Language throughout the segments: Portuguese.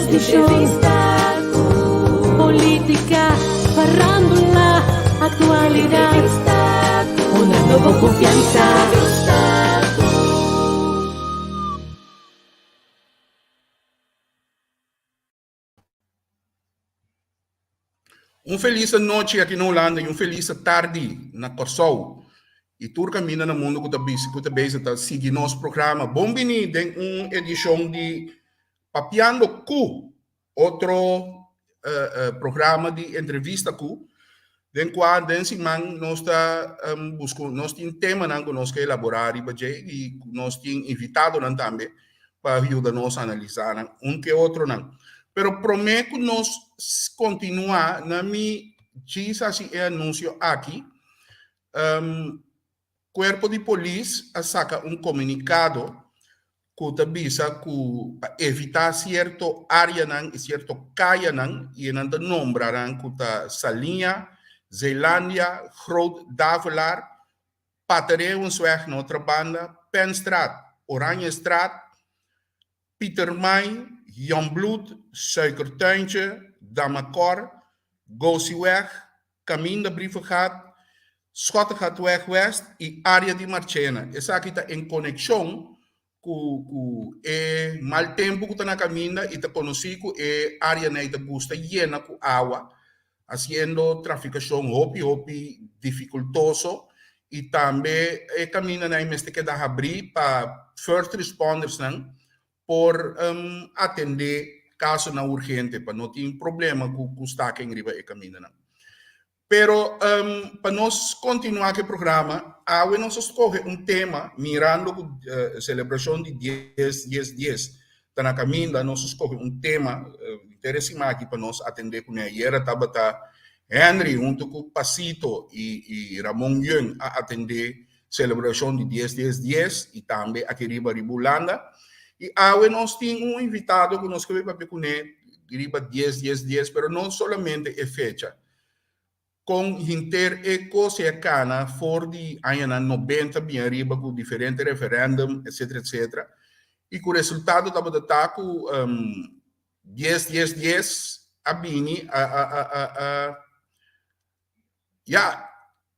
entrevista política, farándula, actualidad, una nueva confianza. Feliz noite aqui na Holanda e feliz tarde na Corsol. E tu caminha no mundo que está bem, tá seguindo nosso programa. Bom-vindo em uma edição de Papiando Cu, outro programa de entrevista Cu, em qual nós está buscando, nós temos tema que nós queremos elaborar e nós temos invitado também para ajudar-nos a analisar que outro não. Pero prometo nós continuar na minha diz assim anúncio aqui. Corpo de Polícia saca comunicado que avisa que para evitar certo área e certo caia e não nombrarão que tá Salinha, Zeelandia, Groot Davelaar, Paterewensweg na outra banda, Penstraat, Oranjestraat, Pietermai, Janbloed, Suikertuintje, Damakor, Gosieweg, Caminho da Brievengaat, Schottengatweg West e área de Marchena. Essa aqui está em conexão com o mal tempo que está na caminho e está conhecido que a área não está llena com água, fazendo traficação hopi dificultoso e também o caminho não está que dar abrir para first responders não por atender caso não urgente, para não ter problema com o stack em riba e caminho não. Pero para nós continuar o programa, nós escolhe tema mirando a celebração de 10-10-10. Está na caminho, nós escolhe tema interessante para nós atender com a Iera Tabata Henry, junto com Pasito e Ramon Young a atender a celebração de 10-10-10 e também aqui riba Ribulanda. E nós temos invitado que nós queremos para riba 10-10-10, pero não somente a fecha. Com inter e cana for de anos 90 bem arriba com diferentes referendum, etc. E com o resultado da batata com 10-10-10 a bini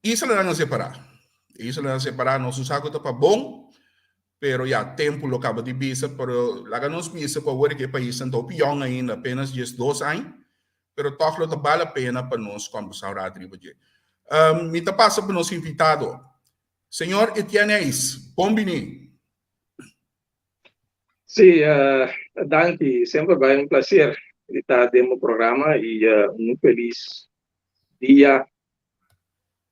isso não é separar. Isso não é separar, nosso saco está para bom, pero tempo lo acaba de bisa, pero lá nos bisa com o que país não pior ainda, apenas 2 anos. Pero toch lo vale a pena para nós conversar a tribo. Me passa para nosso invitado, senhor Etienne Eis, bom-vindo. Sim, danke, sempre vai prazer estar no programa e feliz dia,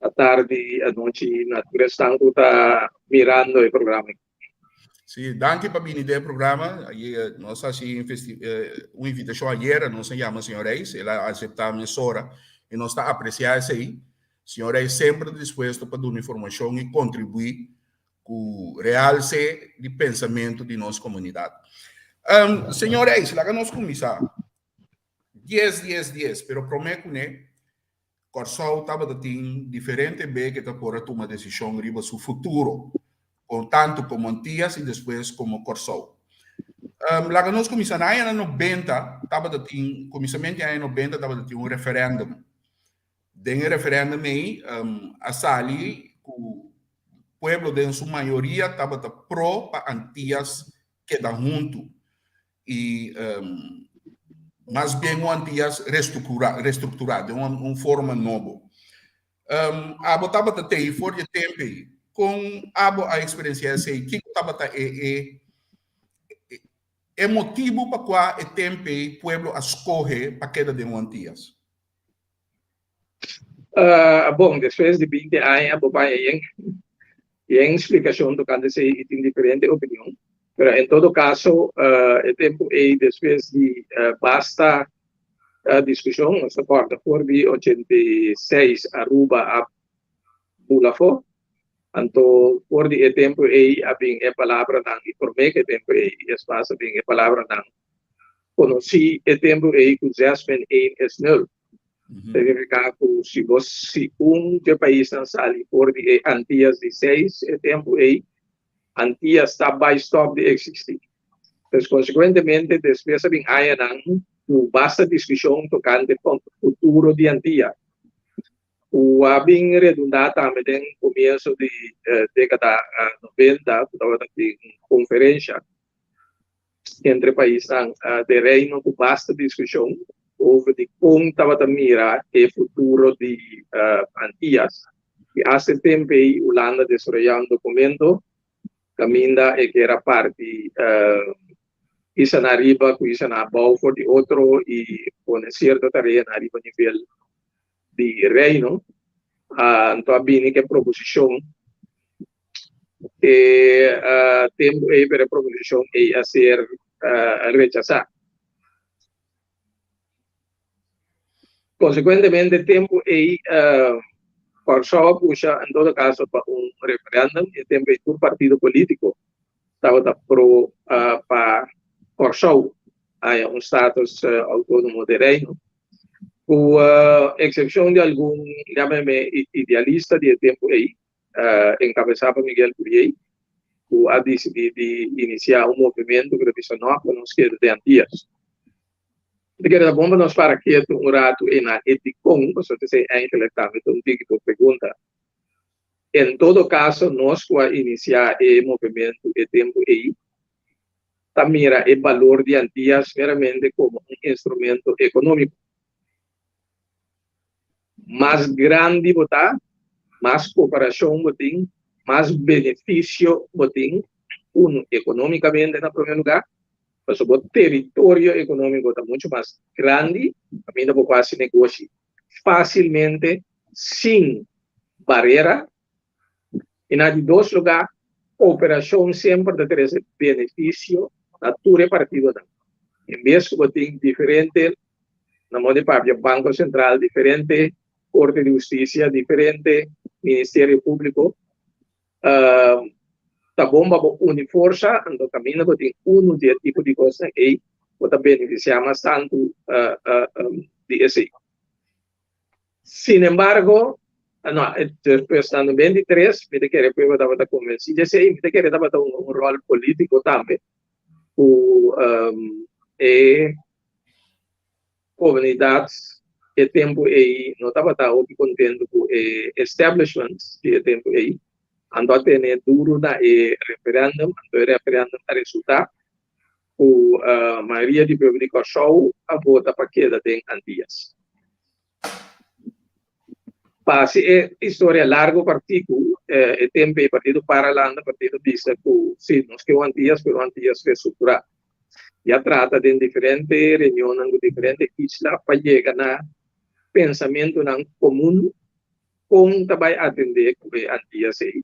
à tarde, à noite, na questão que está mirando o programa. Sim, danke para vir no programa. Nós fizemos uma invitação ayer, nós chamamos senhor Reis, ela aceitou a emissora e nós está apreciando isso aí. Senhor Reis sempre disposto para dar informação e contribuir com o realce de pensamento de nossa comunidade. Senhor Reis, lá que nós começamos, 10-10-10, pero prometo que Corsol estava tendo diferente bem que está por tomar decisão sobre o futuro. Tanto como Antillas e depois como Corsol. Lá que nós começamos em anos 90, começamento em anos 90, estava um referendo. Dentro do referendo aí, a Sali, o povo de sua maioria estava pro para Antillas quedar junto e mais bem o Antillas reestruturado, uma forma nova. A botava até fora de tempo aí. Com a experiência que estava é motivo para qual o tempo o povo escolhe para queda de Antillas. Bom, depois de 20 anos, tem explicação do que se tem diferente opinião. Mas em todo caso, o tempo é depois de basta discussão, nós acorda por 86 Aruba a Bulafo. Então, por de tempo abing palavra não e por me que tempo espaço abing palavra não conheci tempo com Jasmine é nulo significa que se você de país não sali por de Antillas de 6 tempo Antillas está by stop de existir Pues, consequentemente, después de haya tu vasta discusión tocante con el futuro de Antilla. O habing redundado também no começo de década 90, estava em conferência entre países de reino com vasta discussão sobre como estava a mirar o futuro de Antillas. E há tempo aí, Holanda desenvolveu documento, caminha e que era parte isa na riba, isa na abaixo de outro e com certa tarefa na riba nível de reino. Então, a bini que proposição tempo aí para a proposição a ser rechazada. Consequentemente, tempo aí por só puxa, em todo caso, para referendo, e tempo aí por partido político estava para por só status autônomo de reino. Com exceção de algum idealista de tempo aí, encabeçava Miguel Curiel, que a decidido de iniciar movimento tradicional com os que de Antillas. De que era bom nós para que rato na eticom, você tem intelectualmente tipo de pergunta. Em todo caso, nós para iniciar o movimento de tempo aí, também mira o valor de Antillas meramente como instrumento econômico. Mais grande botar, mais cooperação botem, mais benefício botem, economicamente na primeiro lugar, mas o território econômico está muito mais grande, ainda por quase negócio facilmente, sem barreira, e na de dois lugares, cooperação sempre de ter esse benefício na tua partido. Em vez de botem diferente, na moda de Banco Central diferente, Corte de Justiça diferente, Ministério Público, tá bom para unir força, então caminho para ter de tipo de coisa e para beneficiar mais tanto de esse. Sin embargo, não, depois estando 23, me querer para dar convencido, sei, me querer dar um rol político também, o comunidades e tempo aí não estava contente com establishments de tempo aí andou a ter duro na referendum a resultar a maioria de público show a vota para queda de Antillas. Passe história largo partido tempo aí partido Paralanda partido disse que sim nós que Antillas pero Antillas reestruturar já trata de diferentes reuniões de diferentes islas para chegar na pensamento não comum com também atender a Antillas aí.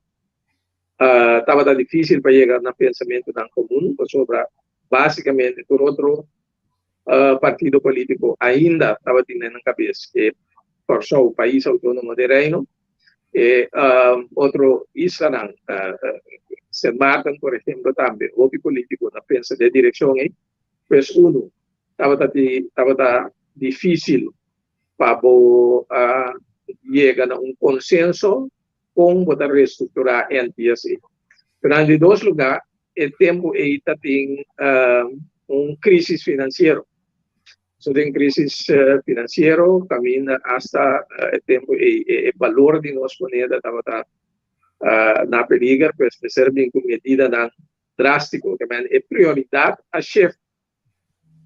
Estava difícil para chegar na pensamento não comum, sobre basicamente por outro partido político ainda estava tendo na cabeça que por só o país autônomo de reino e outro isla não, Saint Martin, por exemplo, também outro político na pensa de direção aí, pues estava difícil para chegar a consenso com a reestruturar a Antillas. Pero em dois lugares, o tempo aí tem crise financeira. So, tem crise financeira, caminha hasta o tempo e o valor de nossa moeda estava na perigo, pues de ser bem cometida drástico, que é prioridade a chefe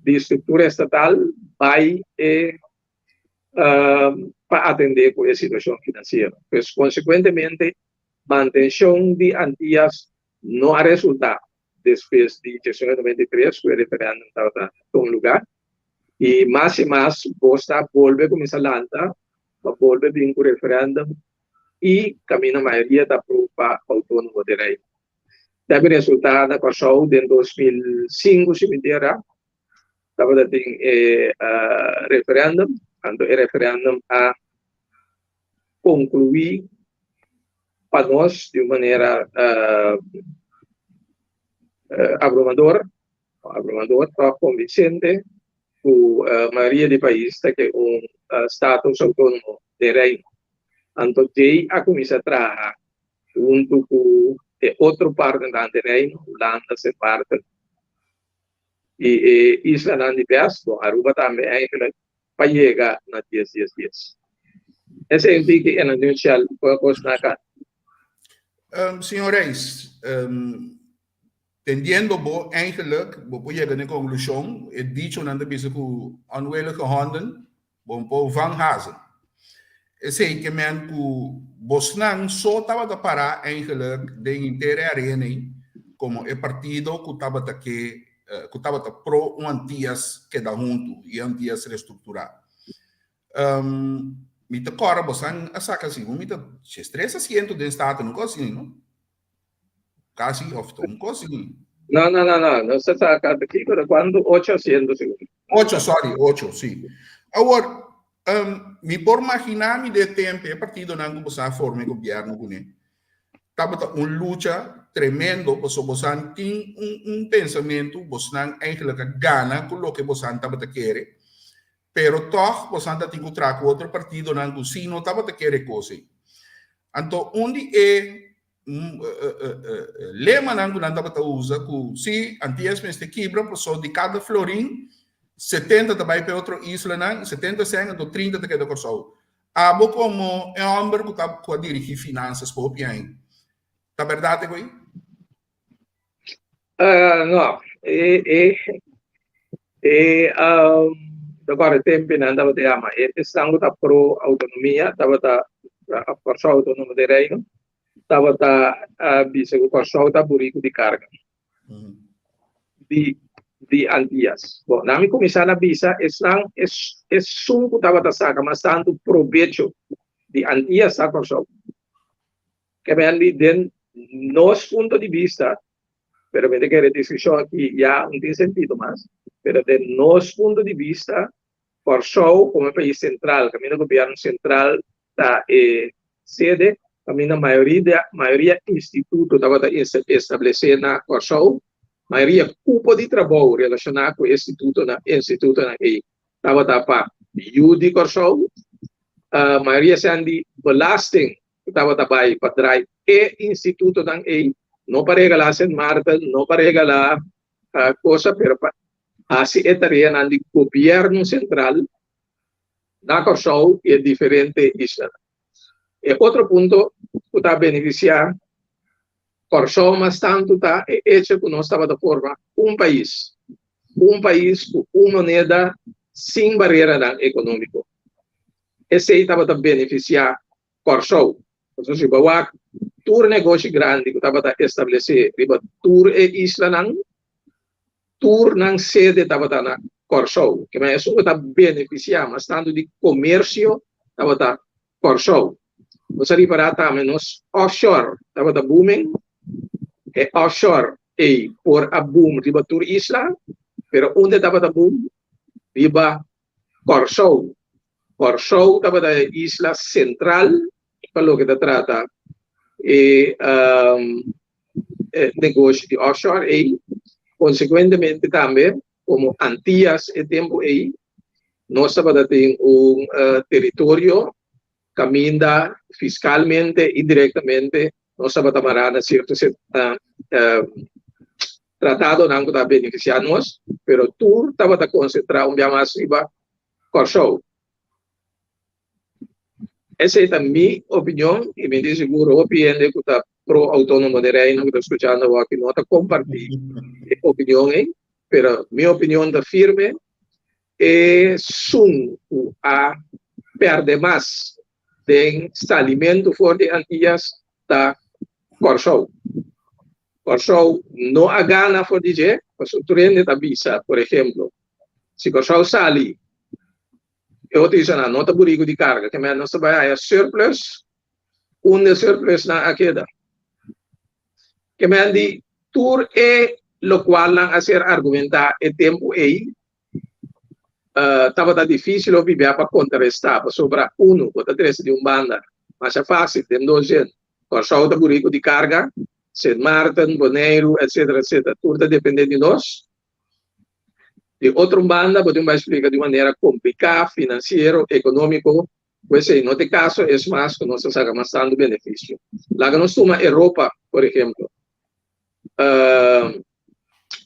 de estrutura estatal vai para atender com a situação financeira. Pues, consequentemente, manutenção de Antillas não há resultado depois de 1993, que o referendo estava em lugar, e mais, Bosta volve a começar a lançar, volve a vir com o referendo, e caminha a maioria da prova autônoma de reino. Deve resultar na questão de 2005, se me dirá, estava em referendo, quando o referendo a concluir para nós de maneira abrumadora convincente, a maioria do país tem status autônomo de reino. Então, a comissão trabalha junto com outra parte do reino, Holanda, se parte, e isla na Andipias, bom, Aruba também eigenlijk para chegar na 10. Esse é o que é anunciado para os na cá. Senhores, entendendo bo eigenlijk, bo po llegar a conclusão, het dicho nanda bisa ku onwillige handen, bo po van hazen. Esse que men ku bosnang so tava da para eigenlijk de inteira arena como é partido que estava pro um antias que dá junto e antias reestruturar. Mita cora bosan asaka assim, mita 300 de estado não consigo, não? Quase of não consigo. Não, você está aqui quando 800 segundos. 8, sim. Agora, me por imaginar me de tempo é partido não bosan forma governo com ele. Tava luta tremendo, bosan tem pensamento, bosan eigenlijk gana com o que bosan tava querer. Pero toch, você anda tem que trazer outro partido na Angusino, estava a querer coisa. Então, onde é lema na Angusino estava a usar que se antes me quebra, por de cada florim 70 também para outra isla, não, 70 100 ou 30 de cada coisa. Abo como é homem que está a dirigir finanças para o piano. Tá verdade, coi? Não, agora tempo não dava de ama estando da pro autonomia dava da força autônoma de reino dava da bisa o força da burico de carga de Antillas. Bom, na minha comissão na bisa é sunco dava da saca mas tanto proveito de Antillas a força que bem ali den nos ponto de vista pero me de que discussão aqui já não tem sentido mais pero de nos ponto de vista Corsou, como país central, caminho do governo central da sede, caminho a maioria instituto estava estabelecer na Corsou, maioria cupo de trabalho relacionado com instituto na aí, estava para de Corsou, a maioria são de belasting, estava para drive e instituto na aí, não para regalar sem Marta, não para regalar coisa, pero assim é tarefa do governo central na Corsou e diferente isla. E outro ponto que está a beneficiar Corsou, mas tanto está hecho que nós estava de forma país com uma moneda sem barreira econômica. Esse aí estava a beneficiar Corsou. Então, se bawa tour negócio grande que estava a estabelecer, riba tour e isla não tour ng sede estava na Corsou, que mais isso está beneficiar, mas tanto de comércio estava na Corsou. Você repara também nos offshore estava da booming, e offshore e por a boom riba tour isla, pero onde estava da boom riba Corsou. Corsou estava da isla central, pelo que trata e negócio de offshore e consequentemente também, como Antillas e tempo aí, nós estamos tendo território caminha fiscalmente e diretamente, nós estamos a certo tratado não está beneficiar nós, pero tu estava a concentrar mais riba Corsou. Essa é a minha opinião e me diz seguro a opinião que está pro autônomo de reino que está escutando aqui, não está compartilhando opinião, pero minha opinião da firme é a perder mais de alimento fora de Antillas da Corsou. Corsou não há gana for dizer, mas o trem da visa, por exemplo, se Corsou sali, eu te digo não está burigo de carga, que não se vai a surplus, surplus na aqueda. Que me di tour e lo qual lang a ser argumentar e tempo aí estava difícil o viver para contrarrestar para sobrar para três de banda, mas é fácil, tem dois gente, Corsou da burigo de carga, St. Martin, Bonaire, etc. Tudo depende de nós. De outra banda, podemos explicar de maneira complicada, financeiro, econômico, pois aí, no caso, é mais que nós estamos gastando benefício. Lá que nós temos Europa, por exemplo,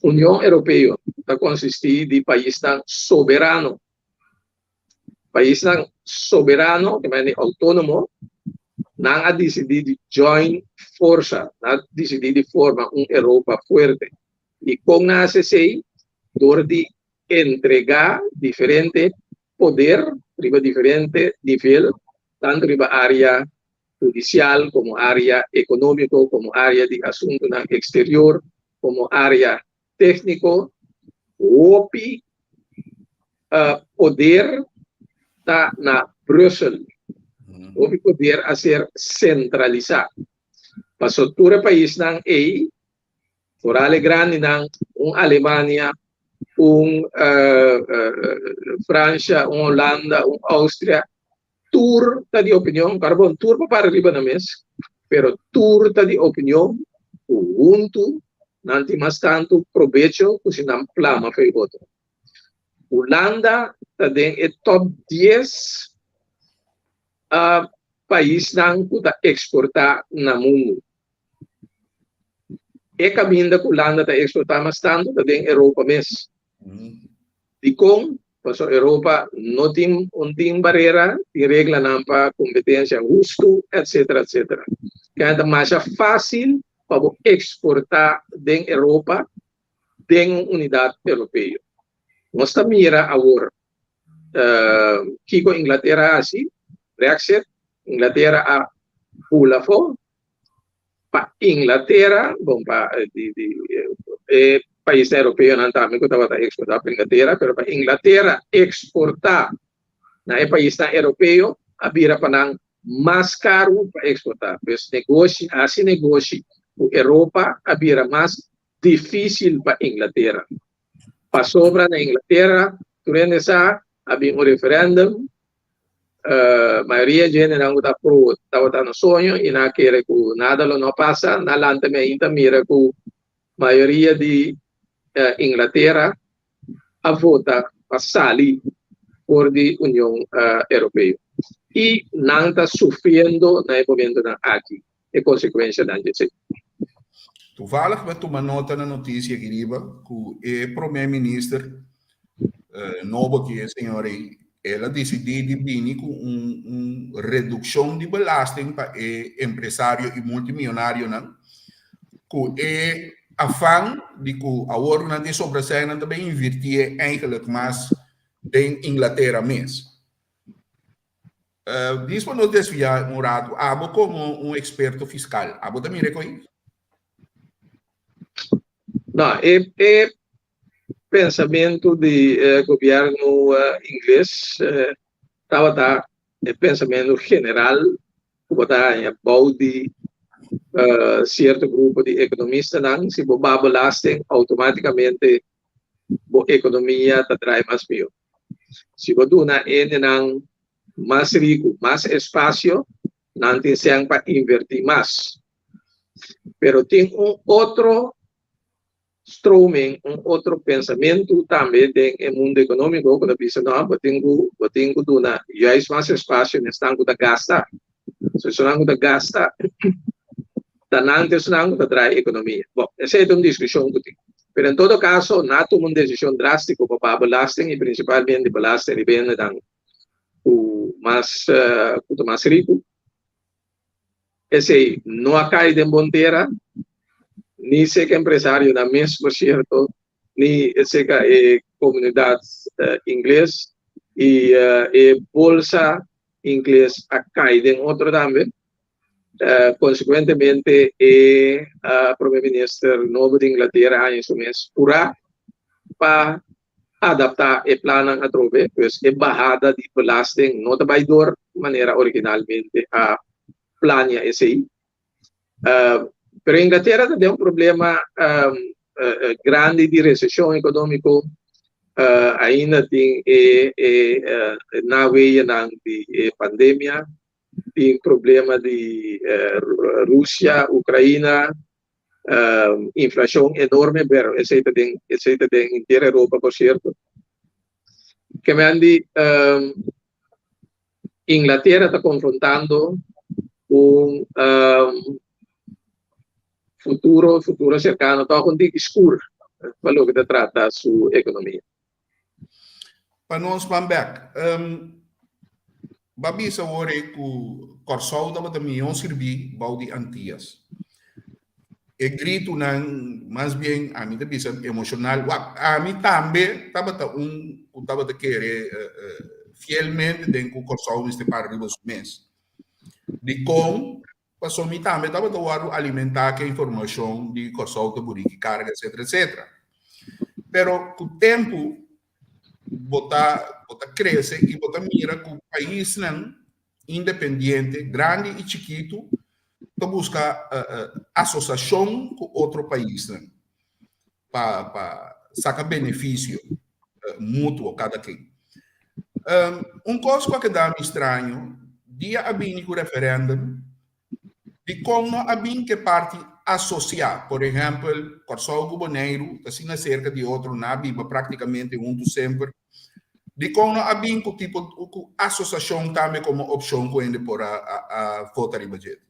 União Europeia está consistir de país soberano. País soberano, que é autônomo, não a decidir de join força, não a decidir de formar Europa forte. E com a ACC, dor de entregar diferente poder, riba diferente nível, tanto riba área judicial, como área econômico, como área de assunto exterior, como área técnico, o poder está na Bruxelas. O poder a ser centralizado. Para o país não é, por ale grande não, Alemanha, França, Holanda, Áustria, tour está de opinião, carbon tour para arriba na mesa, pero tour está de opinião, junto, não tem mais tanto proveito, se não plama foi outro. Holanda está dentro top 10 país não pode exportar no mundo. E caminho da Holanda está exportar mais tanto está dentro Europa mesmo. E com a Europa não tem barreira, tem regra não para competência justo, etc, etc. Que é mais fácil para exportar dentro Europa, dentro unidade europeia. Nós estamos mira agora, que com Inglaterra assim, Brexit, Inglaterra a pula fora, para Inglaterra, bom, para país europeu não está, eu estava a exportar para Inglaterra, mas para Inglaterra exportar na país europeu, a vira para mais caro para exportar. Pois negócio, assim negócio, a Europa a vira mais difícil para Inglaterra. Para sobra na Inglaterra, durante essa, havia referendum, maioria de gente não está pro, estava no sonho e não quer que nada não passa, na lá também mira que maioria de Inglaterra a vota para sair por de União Europeia e não está sofrendo no momento aqui é consequência da gente. Toevallig werd toen een nota na notícia que o primeiro-ministro novo que é senhor ela decidiu de vir com redução de belasting para empresário e multimilionário não que é afang de que agora na de sobressair também invertir eigenlijk mais em Inglaterra mesmo. Diz para não desviar rato, abo como experto fiscal, abo também reconhece? Não, é pensamento de governo inglês, estava pensamento general, que baude certo grupo de economistas, não, se boba belasting, automaticamente a economia está traz mais mil. Se você não mais rico, mais espaço, não tem sempre para invertir mais. Pero tem outro stroming, outro pensamento também no mundo econômico, quando pensa, não, eu tenho já é mais espaço, não estão a gastar. Se não a gastar, não traz economia. Bom, essa é uma discussão que tem. Mas, em todo caso, não toma uma decisão drástica para belasting, e principalmente belasting depende do mais rico. Esse não cai de bonteira, nem sei que empresário da mesma, certo, nem sei que comunidade inglesa e bolsa inglesa cai de outro também. Consequentemente, o primeiro-ministro novo de Inglaterra em seu mês para adaptar o plano a trove, pois é barrada de belasting, não vai dar de maneira originalmente a planear esse aí. Pero Inglaterra tem problema grande de recessão econômica, ainda tem na veia de pandemia, tem problema de Rússia, Ucrânia, inflação enorme, pero esse tem inteira Europa, por certo. Que me Inglaterra está confrontando futuro cercano, está com escuro. valor que trata su economia. Para nós, Bambek, babi sa wore ku Corsol da bata milhão servir baudi Antillas. E grito nang mais bem a mim também emocional. A mim também tava de querer fielmente dentro do Corsol neste par de dois meses. De com passou me também tava de alimentar que informação de Corsol de Burique, carga, etc, etc. Pero com o tempo bota cresce e bota mira que o país não independente, grande e chiquito, que busca associação com outro país para sacar benefício mútuo cada quem. Coisa que dá-me estranho, dia a bem com o referendo, de como a bem que parte associar, por exemplo, Corsol Guboneiro, assim na cerca de outro, na Biba, praticamente junto sempre, de como a bem com tipo de associação também como opção que por a votar em budget.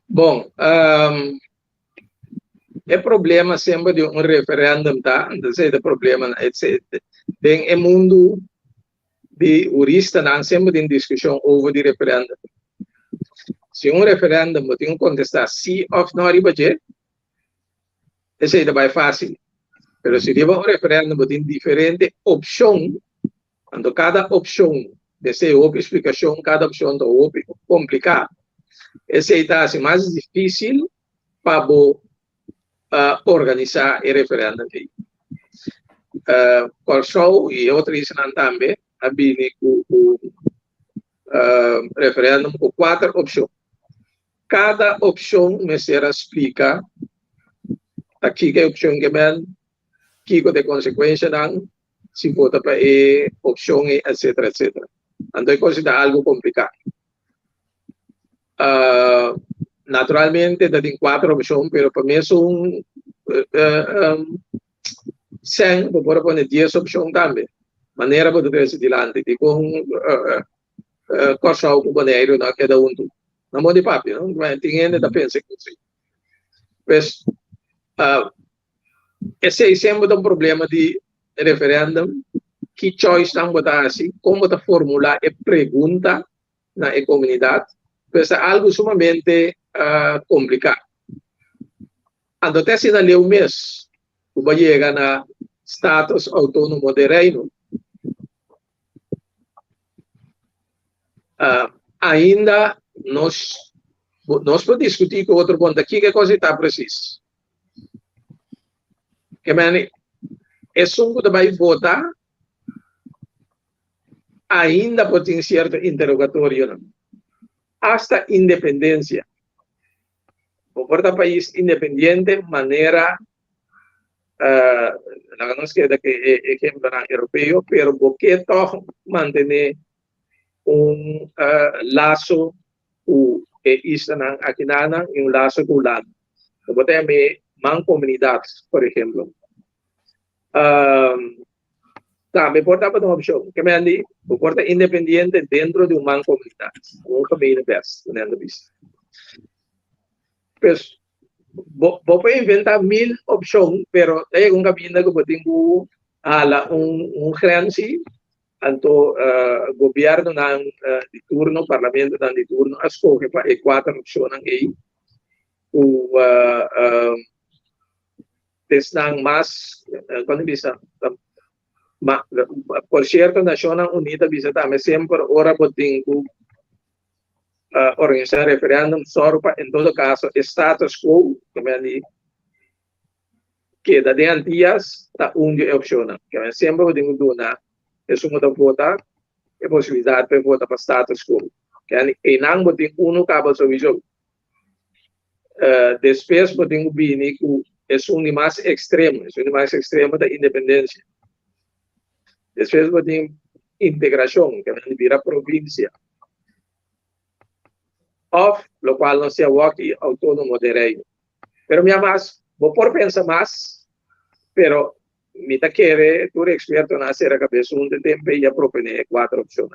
Bom, é problema sempre de referendum, tá? Não sei do problema, etc. Tem o mundo de jurista não sempre em discussão over de referendum. Se referendum tem que contestar sim ou não em budget, isso é bem fácil. Mas se tiver referendum tem diferente opção, quando cada opção desse outra explicação, cada opção é outra complicada. Esse está assim, mais difícil para organizar o referendo. Corsol e outros também abinem o referendo com 4 opções. Cada opção me será explicar aqui que é a opção que vem, que é a consequência não, se vota para a opção, etc, etc. Então é considerado algo complicado. Naturalmente, tem 4 opções, mas para mim são 100, para poner 10 opções também. Maneira para ter esse dilante, de com Corsol com Boneiro, cada um. Não mão de papel, não tem ainda da pensa que assim. Mas esse é sempre um problema de referendum, que choice não botar assim, como botar formular e pergunta na comunidade. Mas é algo sumamente complicado. Ando até se na lei um mês, o vai chegar na status autônomo de reino, ainda nós podemos discutir com outro ponto aqui que coisa está precisa. Que é só que vai votar, ainda pode ter certo interrogatório, não? Hasta independência. O país independente, maneira, não esquece que é exemplo europeu, pero porque toch manter laço com isla aqui na laço com o lado. Então, tem comunidades, por exemplo. Também pode dar uma opção, que me andi, pode ser independente dentro de uma comunidade, um caminho best, não vista. Pues, vou inventar 1000 opções, pero é um caminho que pode ter grande, tanto governo de turno, parlamento de turno, escolhe para 4 opções aí, testan mais, quando bisa, por certo, Nações Unidas bisa também sempre ora botin organizar referendum sorpa, em todo caso, status quo, que da de Antillas, está opção, que sempre botin duna, é suma da votar, é possibilidade para votar para status quo, que não botin cabo solução. Depois botin bini é um mais extremo, da independência. Depois botin integração, que vira província. Of, lo qual não se aqui autônomo de reino. Pero minha mais, vou por pensar mais, pero me tá querer, tu experto na ser a cabeça, tempo e a propor 4 opções.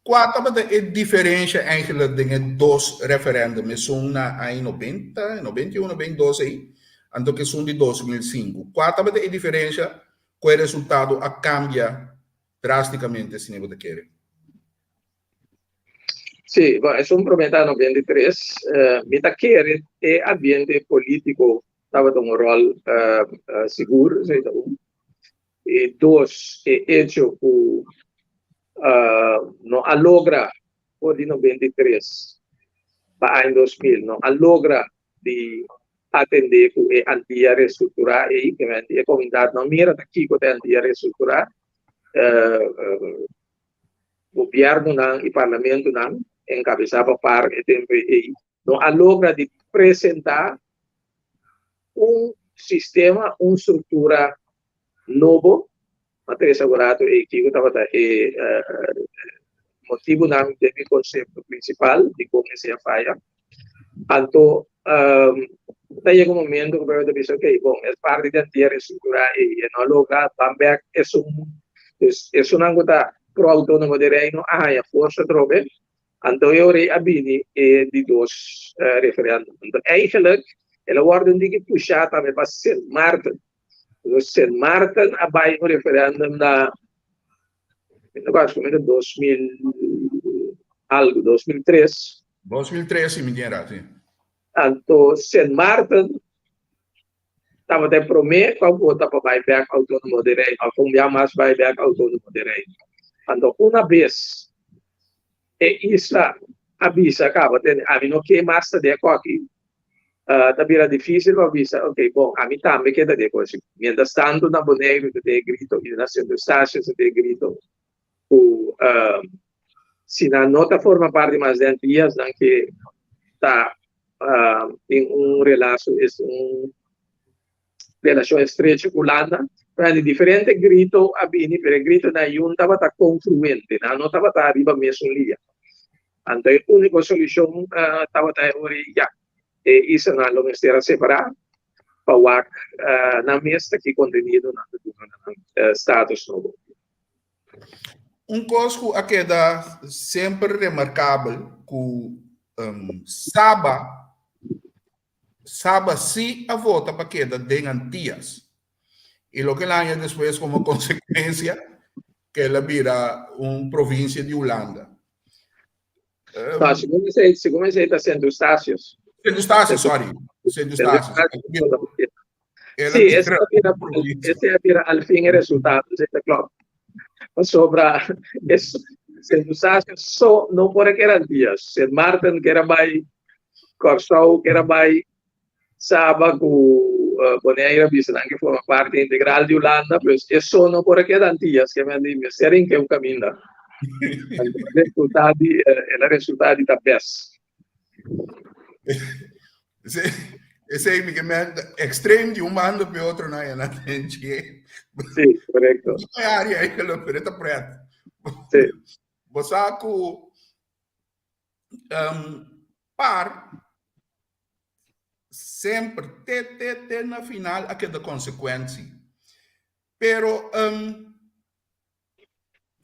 Qual é a diferença eigenlijk dingen dos referendums? São na 90, 91, 92 aí, então que são de 2005. Qual é a diferença? Qual é o resultado? A cambia drasticamente se não quer. Sì, è un prometano 23, mi tacchere e ambiente politico stava un ruolo sicuro, e dos, e hecho que no alogra o di 93 pa in 2000 no alogra di atender ku e antia reestructurar e que e comunidade não mira daqui com a antia reestructurar governo não e parlamento não encabeçava par e tempo e não alogra de apresentar sistema estrutura novo matéria segurado e que estava motivo não teve conceito principal de como se falha. Então, daí um momento que eu disse, ok, bom, é parte da antiga reestruturar e não logra também é uma coisa pro autônomo de reino, a força trobe. Então, eu reabini de dois referendum. Então, eigenlijk, ela ordem de que puxar também para Sint Maarten. Sint Maarten abai um referendum na acho que 2000 algo 2003 2013 me dirá sim. Então Sint Maarten estava até prometer para votar para buyback autônomo de rei a como mais buyback autônomo de rei. Então uma vez isla avisa acaba tendo a mim não que mais de aqui também era difícil para avisar, ok, bom, a mim também queda de coisa. Mientras tanto, na Boneiro, de grito, e na Centro Estácio, de grito, se na nota forma parte mais de antigas, não que está em relação, relação estreita com Holanda, para de diferente grito, a bini, pero grito na yun, estava confluente, não estava arriba mesmo linha. Então, a única solução estava já. E isso não é estar separado para na mesa que contenido no status novo. Coisa que é sempre remarcável que sabe se a volta para queda de antias e lo que lá é depois como consequência que ela vira província de Holanda. Segundo você está sendo Estácios. Sendo Estácios, sorry. Sendo Estácios. Sim, esse é al fim o resultado, está claro. Sobra, sendo Estácios só não por garantias. Sint Maarten que era mais Corsau que era mais Saba com Bonaire, que forma parte integral de Holanda, pois é só não por garantias que me diz, serem que é o caminho. O resultado da best. Esse é o extremo de mando para outro, não é? Sim, correto. É a área aí que ele oferece preto. Sim. Você par sempre ter na final aquela consequência. Pero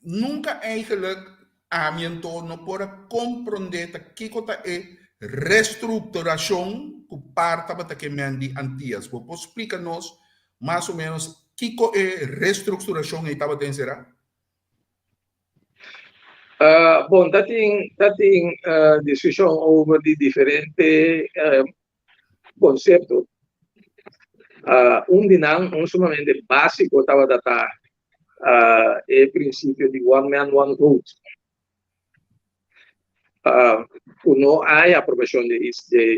nunca eigenlijk a mi entorno pode compreender que é reestruturação que parte para que me antias. Você explica-nos mais ou menos que é reestruturação e estava a será? Bom, tem discussão over de diferentes conceitos. Sumamente básico estava data é o princípio de one man, one vote. Não há aprovação de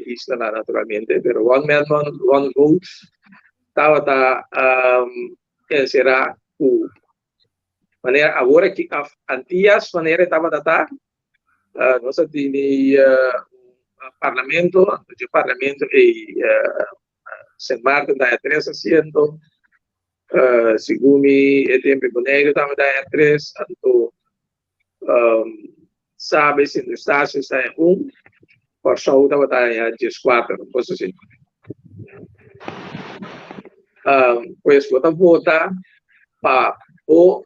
isla naturalmente, mas one man, one vote estava será o maneira agora que antias maneira estava data nós temos parlamento e Sint Maarten dá 3 assentos, Sigumi e tempo Bonaire também dá 3, então sabe se no estácio está em 1, por show estava em 4, não posso assim. Pois vota para o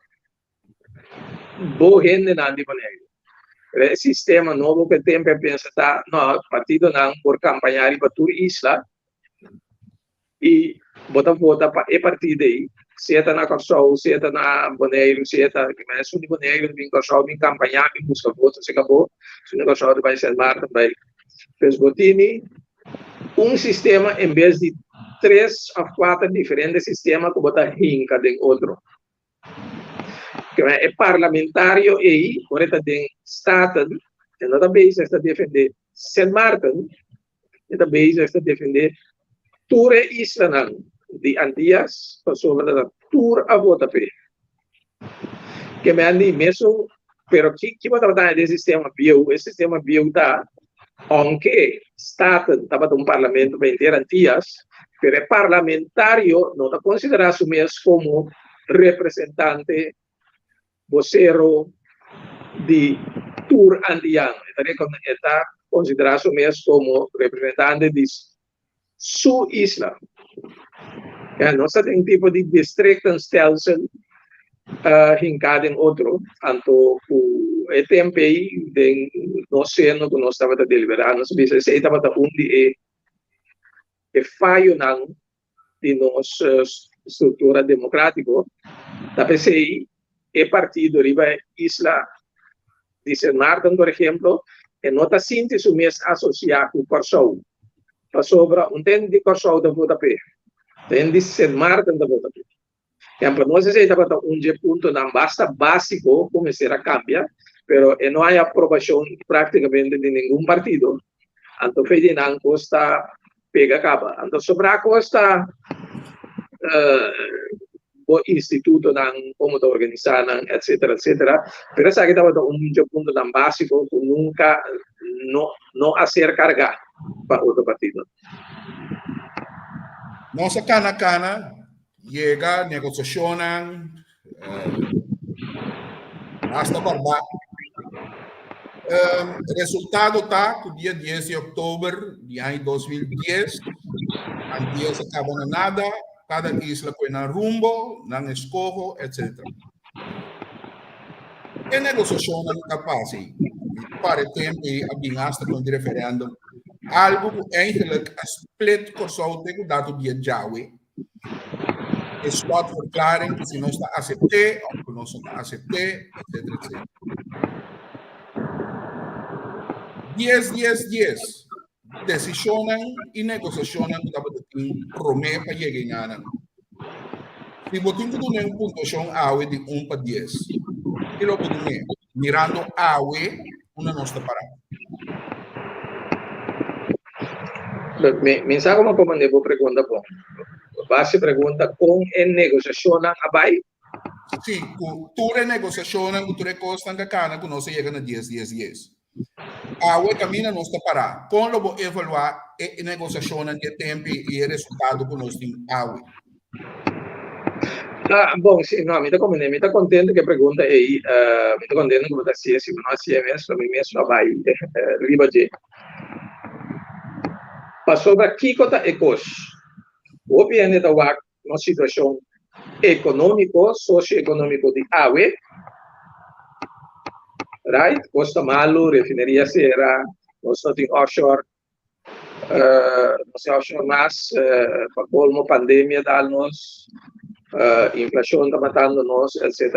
boa gente não de maneira. O sistema novo que tem para pensar, não, partido não por campanhar para toda isla e botar vota para o partido aí. Se é na Corsol, se é na Boneiro, se é na Boneiro, vem Corsol, vem campanhar, vem buscar votos, se acabou. Se não Corsol vai ser lá também. Fez botini, sistema em vez de 3 ou 4 diferentes sistemas que botar rinca de outro. Que é parlamentário aí, ahorita tem Staten, e nada bem está defender St. Martin, e também está defender Ture Isla de Antillas, sobre a Tour a Votape. Que me andi mesmo, pero que botar nesse sistema bio, esse sistema bio está, aunque Staten estava um parlamento para inteiro Antillas, pero é parlamentário não está considerado mesmo como representante vocero de Tour Andiano. Está considerado mesmo como representante de sua isla. Nós temos um tipo de districtenstelsel hincado em outro. Tanto o tempo aí, nós sendo que nós estávamos deliberando, nós estávamos onde é falho de nossa estrutura democrática. Talvez aí, é partido riba isla de St. Martin, por exemplo, e não está sentindo mesmo associado com o Corsol. Para sobre tem de Corsol da Votape, tem de St. Martin da Votape. Então, nós estamos ponto não basta básico começar a cambiar, pero não há aprovação praticamente de nenhum partido. Então, fez não costa pega acaba. Então, sobre a costa o instituto como está organizado, etc. Pero essa aqui estava ponto tão básico que nunca não a ser carregado para outro partido. Nossa cana chega, negociacionam, hasta barba. Resultado está que dia 10 de outubro de ano 2010, Antillas acaba na nada, cada isla põe na rumbo, na escojo, etc. E negociação não está fácil. Para o tempo, a binasta com o referendo, algo que eigenlijk a split corso de dado dia Jawi. É só verklaring que se não está aceite, ou que não está aceite, etc. 10. Decisionan e negociacionan que promete para chegar na. Se você tem uma pontuação AUE de 1 para 10, e logo mirando AUE, uma nossa parada. Me sabe como eu vou perguntar bom. Base pergunta com a negociação abai? Sim, tu renegociacionan, tu recostan que cana, que não se chega na 10. A UE camina não está parado. Quando eu vou evaluar a negociação de tempo e o resultado que nós temos a UE. Bom, sim, não, me está contente que a pergunta aí, me está contente que você se assim, não assim é mesmo, para mim mesmo vai, riba de. Passou para Kikota Ecos. O PN da UAC, uma situação econômico, socioeconômico de AUE, right? Costa Malo, refineria Serra, nós não temos offshore, nós temos offshore mais, para colmo pandemia dá-nos, inflação está matando-nos, etc.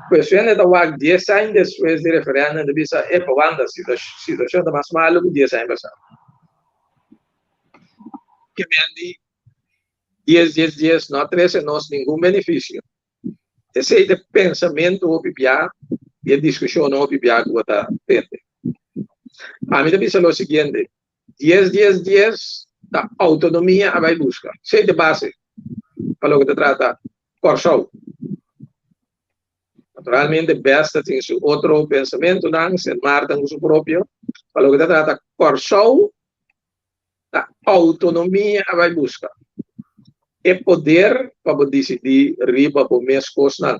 Questão é da UAC, 10 anos depois de referendo, de visa, é para a situação está mais malo que 10 anos passado. Que me andi 10, não traz nós nenhum benefício. Esse é o pensamento OPPA e a discussão OPPA que está tendo. A mim também é o seguinte, 10, da autonomia vai buscar. Sei de base, para o que se trata, Corsol. Naturalmente, Besta tem seu outro pensamento, St. Martin com seu próprio, para o que se trata, Corsol, da autonomia vai buscar. É poder para decidir riba por minhas coisas,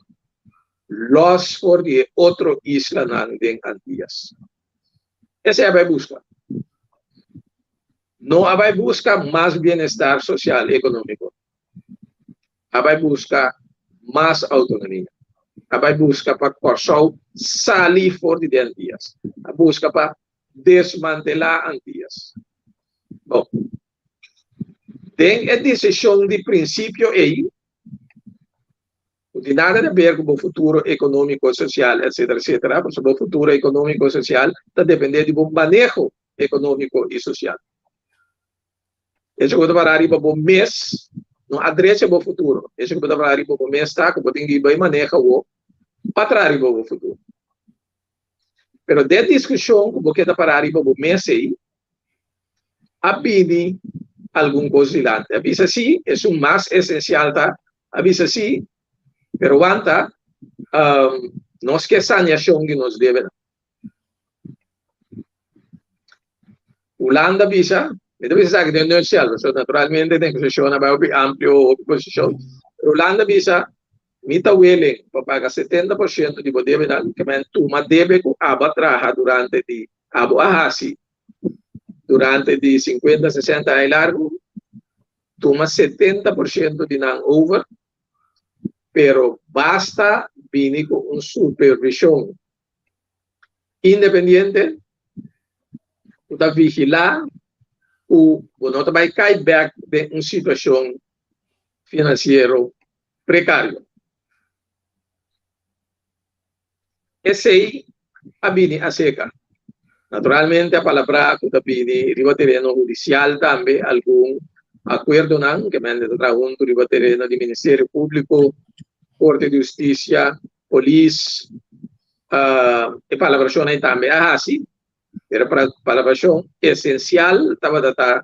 los por de outro isla de Antillas. Essa é a vai buscar. Não a vai buscar mais bem-estar social e econômico. A vai buscar mais autonomia. Vai buscar para cortar salir fora de dias. A busca para desmantelar antias. Bom, tem a decisão de princípio aí, não tem nada a ver com o futuro econômico, social, etc, etc. Porque o futuro econômico, social está dependendo do manejo econômico e social. Esse que eu vou falar para o mês, não adresse o futuro. Esse que eu vou falar para o mês, tá? Que eu tenho que manejar o para trás o futuro. Pero de discussão que eu quero falar para o mês aí, abine algum coisa lá. Avisa sim, é o mais essencial, tá? Avisa sim, pero anta, nós que saneação que nos deve. Holanda avisa, ito bisa que não é so naturalmente tem que ser uma amplia posição. Holanda avisa, mita willing para 70% de deve que man tuma deve com aba traha durante de abo ahasi durante de 50, 60 anos largo, toma 70% de não over, pero basta vir com supervisão independente para vigilar o não vai cair back de uma situação financeira precária. Esse aí a bini a seca. Naturalmente, a palavra que está pedindo, terreno judicial também, algum acordo não, que manda junto do terreno do Ministério Público, Corte de Justiça, Polícia, e palavração aí também, sim, era palavração essencial, estava data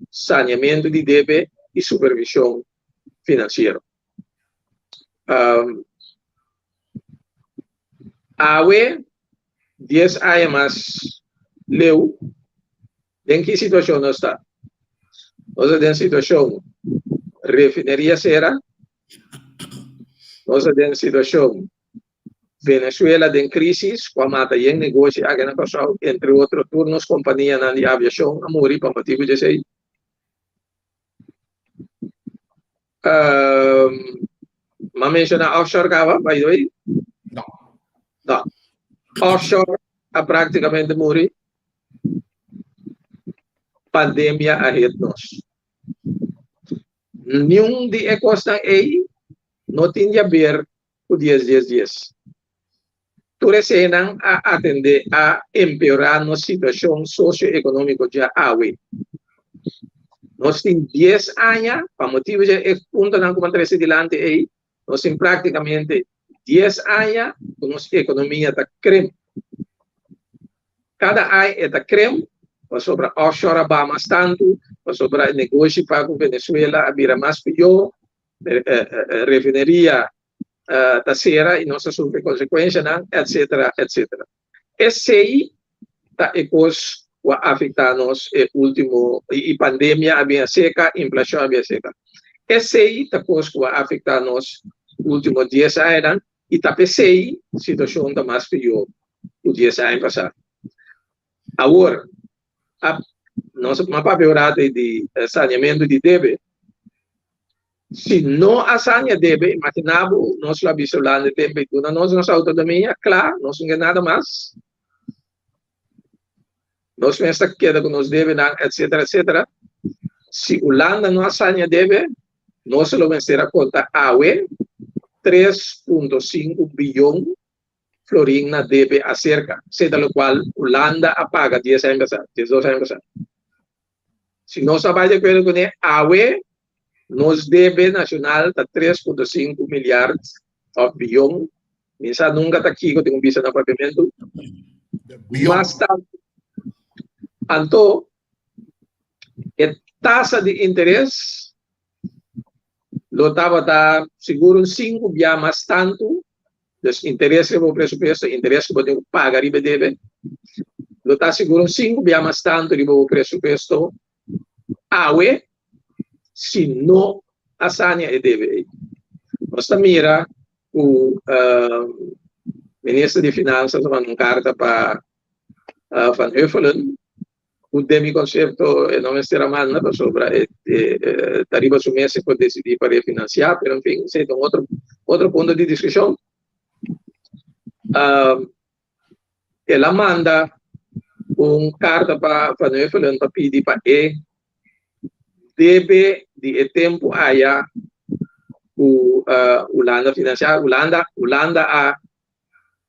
saneamento de débito e supervisão financeira. Awe, 10 anos mais leu, em que situação nós está? Nós estamos em situação refineria será, nós estamos em situação Venezuela em crise, com a mata em negócio, entre outros turnos, companhia na aviação, a morrer para motivo de sei. Mas mencionar offshore cava, by the way? Não. Não. Offshore, a praticamente morrer. Pandemia ahead nós. Nenhum de ecosta aí não tinha a ver com 10. Tudo isso não a atender a empeorar nossa situação socioeconômica de AWE. Nós temos 10 anos, para motivo de ponto não como trazer adiante aí, nós temos praticamente 10 anos que nossa economia está creme. Cada ano está creme. Sobre offshore ba mais tanto, sobre negócio para com Venezuela, vira mais pior, refineria terceira e nossa sofre consequência, etc, etc. Esse aí está ecos que afeta nos último e pandemia havia seca, inflação havia seca. Esse aí está coisa que afeta nos últimos 10 anos e está aí situação está mais pior os 10 anos passados. Agora nosso papel de saneamento de débito, se não a sanha débito, imaginamos nós lá bisolando de tempo na nossa autonomia, claro, nós não nada mais. Nós pensamos que com nos deve, etc, etc. Se Holanda não a sanha débito, nós lo vencer a conta AUE 3,5 bilhões florim na debe acerca, sendo lo qual Holanda apaga 10 anos passados, 12 anos passados. Se nós trabalhamos de acordo com a AUE, nos debe nacional está 3,5 milhares de bilhões, misa nunca está aqui, eu tenho vista no pagamento, mas tanto. Então, a taxa de interesse, lo estava seguro 5 vezes mais tanto, os interesses do presupuesto, interesses que você paga, ribe deve, lo está seguro 5 vezes mais tanto do presupuesto, AUE, se não a sanha e deve. Nós mira o ministro de Finanças mandou uma carta para Van Huffelen o demi-concerto não estará mal sobre tarifa su mês para decidir para refinanciar, mas enfim, esse é outro ponto de discussão. Ela manda carta para nós falando para pedir para deve de tempo aí o Holanda financiar Holanda a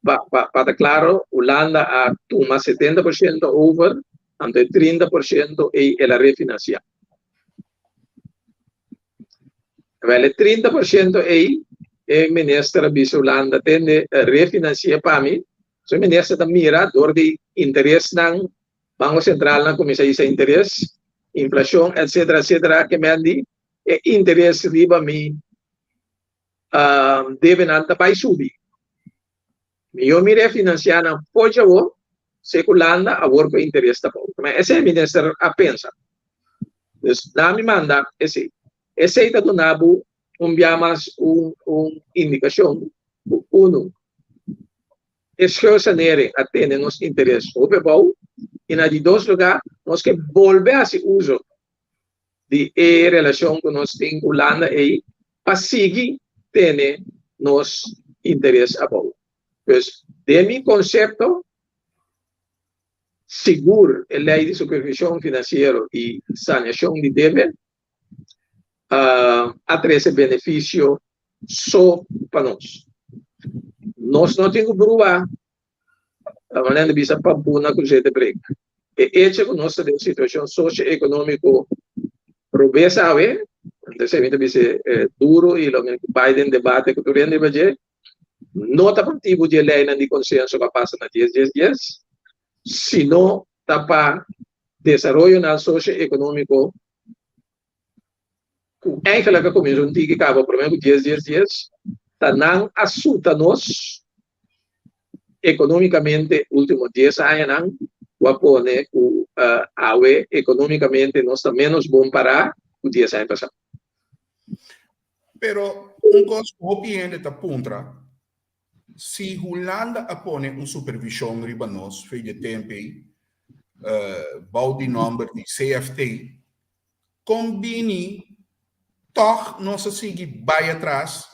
para claro Holanda a toma 70% over ante 30% e ela refinancia. Vale 30% e ministra bisa Holanda tende refinancia para mim. So ministra da mira door de interesse ng Banco Central na komisa sa interesse, inflação, etc., que mandi e interesse riba mi deve nanta pai subir. Eu me refinanciar na pojawo seculanda a work interesse da pau. Mas esse minister a pensa. Na mi manda esse está do nabu biamas indicação uno esforça nele a ter nos interesses o bebau e na de dois lugares nós que volver a se uso de relação com nós tem Holanda e para seguir ter nos interesses a bau. Pois de mi conceito seguro a lei de supervisão financeira e saneação de débito a trazer benefício só para nós. Nós não temos brua a maneira de bisa pabuna com jeito de break. E esse que nós temos situação socioeconômica robessa ave, então se vem bisa duro e logo Biden debate que tu rende baje, não tá partido de lei na de consenso que passa na 10, sino tapa desenvolvimento na socioeconômico eigenlijk que começou um tique cabo problema 10 tanang asuta nos economicamente último 10 anos nang wapone o awe economicamente nós está menos bom para o 10 anos passado. Pero coisa que opinião da puntra, se Holanda apone supervisão riba nós, fez de tempo, bouw die number die CFT, combine toch nós seguir vai atrás,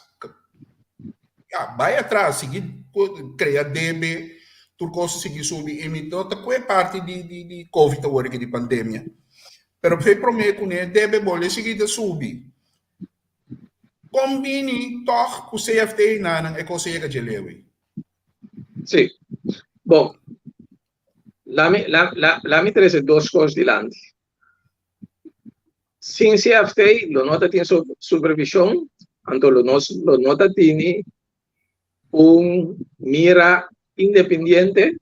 vai atrás, seguir criar DB, turco seguir subir emitor, tá qual é parte de Covid agora que de pandemia. Pero foi prometo né DB bolhe seguir de subir. Combine toch com CFT na nang ecosega de lewe. Sim. Bom, lá me traz duas coisas de lante. Sim, CFT, lo nota tem supervisão, então lo nota tem mira independiente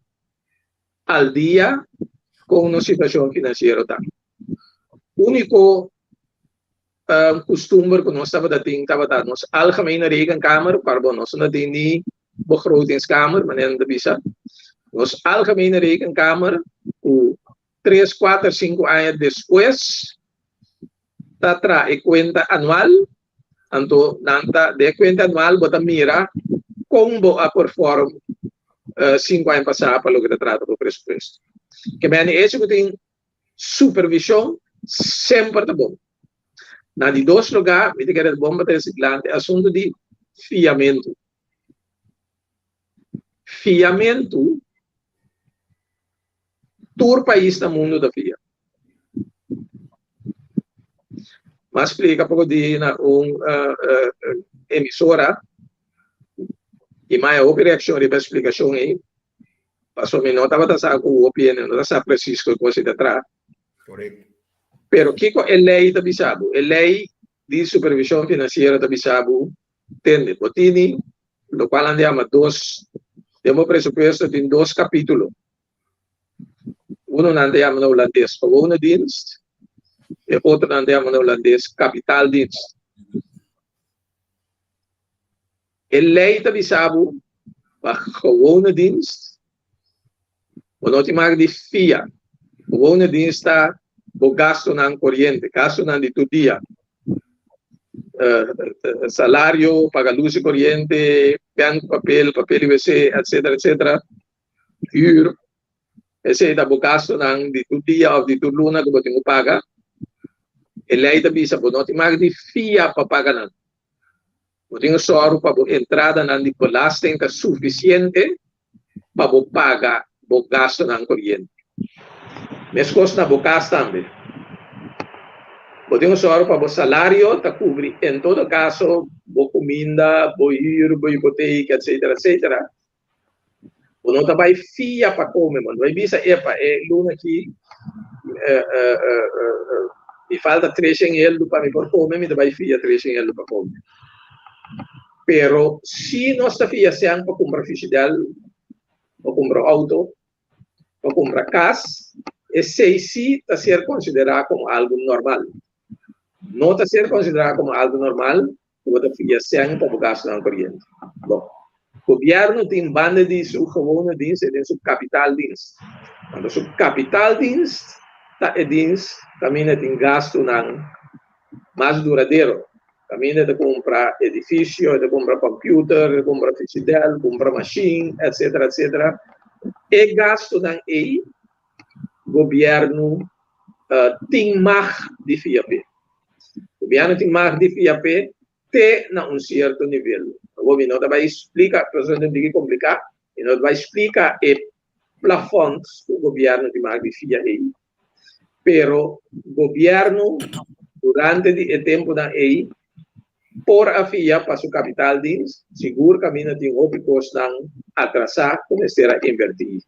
al dia com uma situação financeira. Único costume que nós estava dando, nós algemene rekenkamer, pardon, nós não temos begrotingskamer, maneira de bisa. Nós algemene rekenkamer, 3, 4, 5 anos depois, tatra e conta anual, então, nanta de conta anual, bota mira como a perform 5 anos passados para o que trata do presupuesto. Que bem, esse que tem supervisão sempre tá bom. Na de dois lugares, me diga bom para reciclante, assunto de fiamento. Fiamento, todo país no mundo da FIA. Mas explica pouco de emissora e mais outra reação de explicação aí. Passou me nota para saber com o opinião, não sabe preciso que você está atrás. Correto. Pero Kiko é lei da Bisabo, é lei de supervisão financeira da Bisabo, tem botini, no qual andamos temos presupuesto em 2 capítulos. Um andamos no holandês gewone dienst, e outro andamos no holandês kapitaaldienst. É lei da Bisabo, para gewone dienst, o não te marca de FIA, gewone dienst está o gasto ng corriente, gasto ng dito dia, salário, paga luz e corriente, papel IWC, etc., huur, Kasi bukas ng dito dia o dito luna kung ba't paga, lei da bisa po, não tem mais de fia para pagar não. Não tem só para a entrada não de belasting que suficiente para pagar o gasto ng corriente. Mas costa na bukas também. Podemos só para o salário tá cobrir em todo caso o comida, o hiro, o hipoteca, etc, etc. O não tá vai fia para comer, mano. Vai bisa luna aqui me falta 300 euros para me por comer, me vai fia 300 euros para comer. Pero se nossa fia sean para comprar fichidal, para comprar auto, para comprar casa, esse sim está ser considerado como algo normal. Não está ser considerado como algo normal, porque a fia sean para o gasto da corriente. Bom, o governo tem banda de sua gewone dienst e de sua capital dienst. Quando sua capital dienst está dienst, também tem gasto mais duradouro. Também de comprar edifício, de comprar computer, de comprar fichidel, comprar machine, etc, etc. E gasto aí, o governo tem mais de FIAP. O governo tem mais de FIAP até a certo nível. O governo vai explicar, a pessoa não tem que complicar, e não vai explicar o plafond que o governo tem mais de FIAP. Pero o governo, durante o tempo aí, por a FIA para seu capital dienst, seguro que não tem outro custo atrasar, começar a invertir.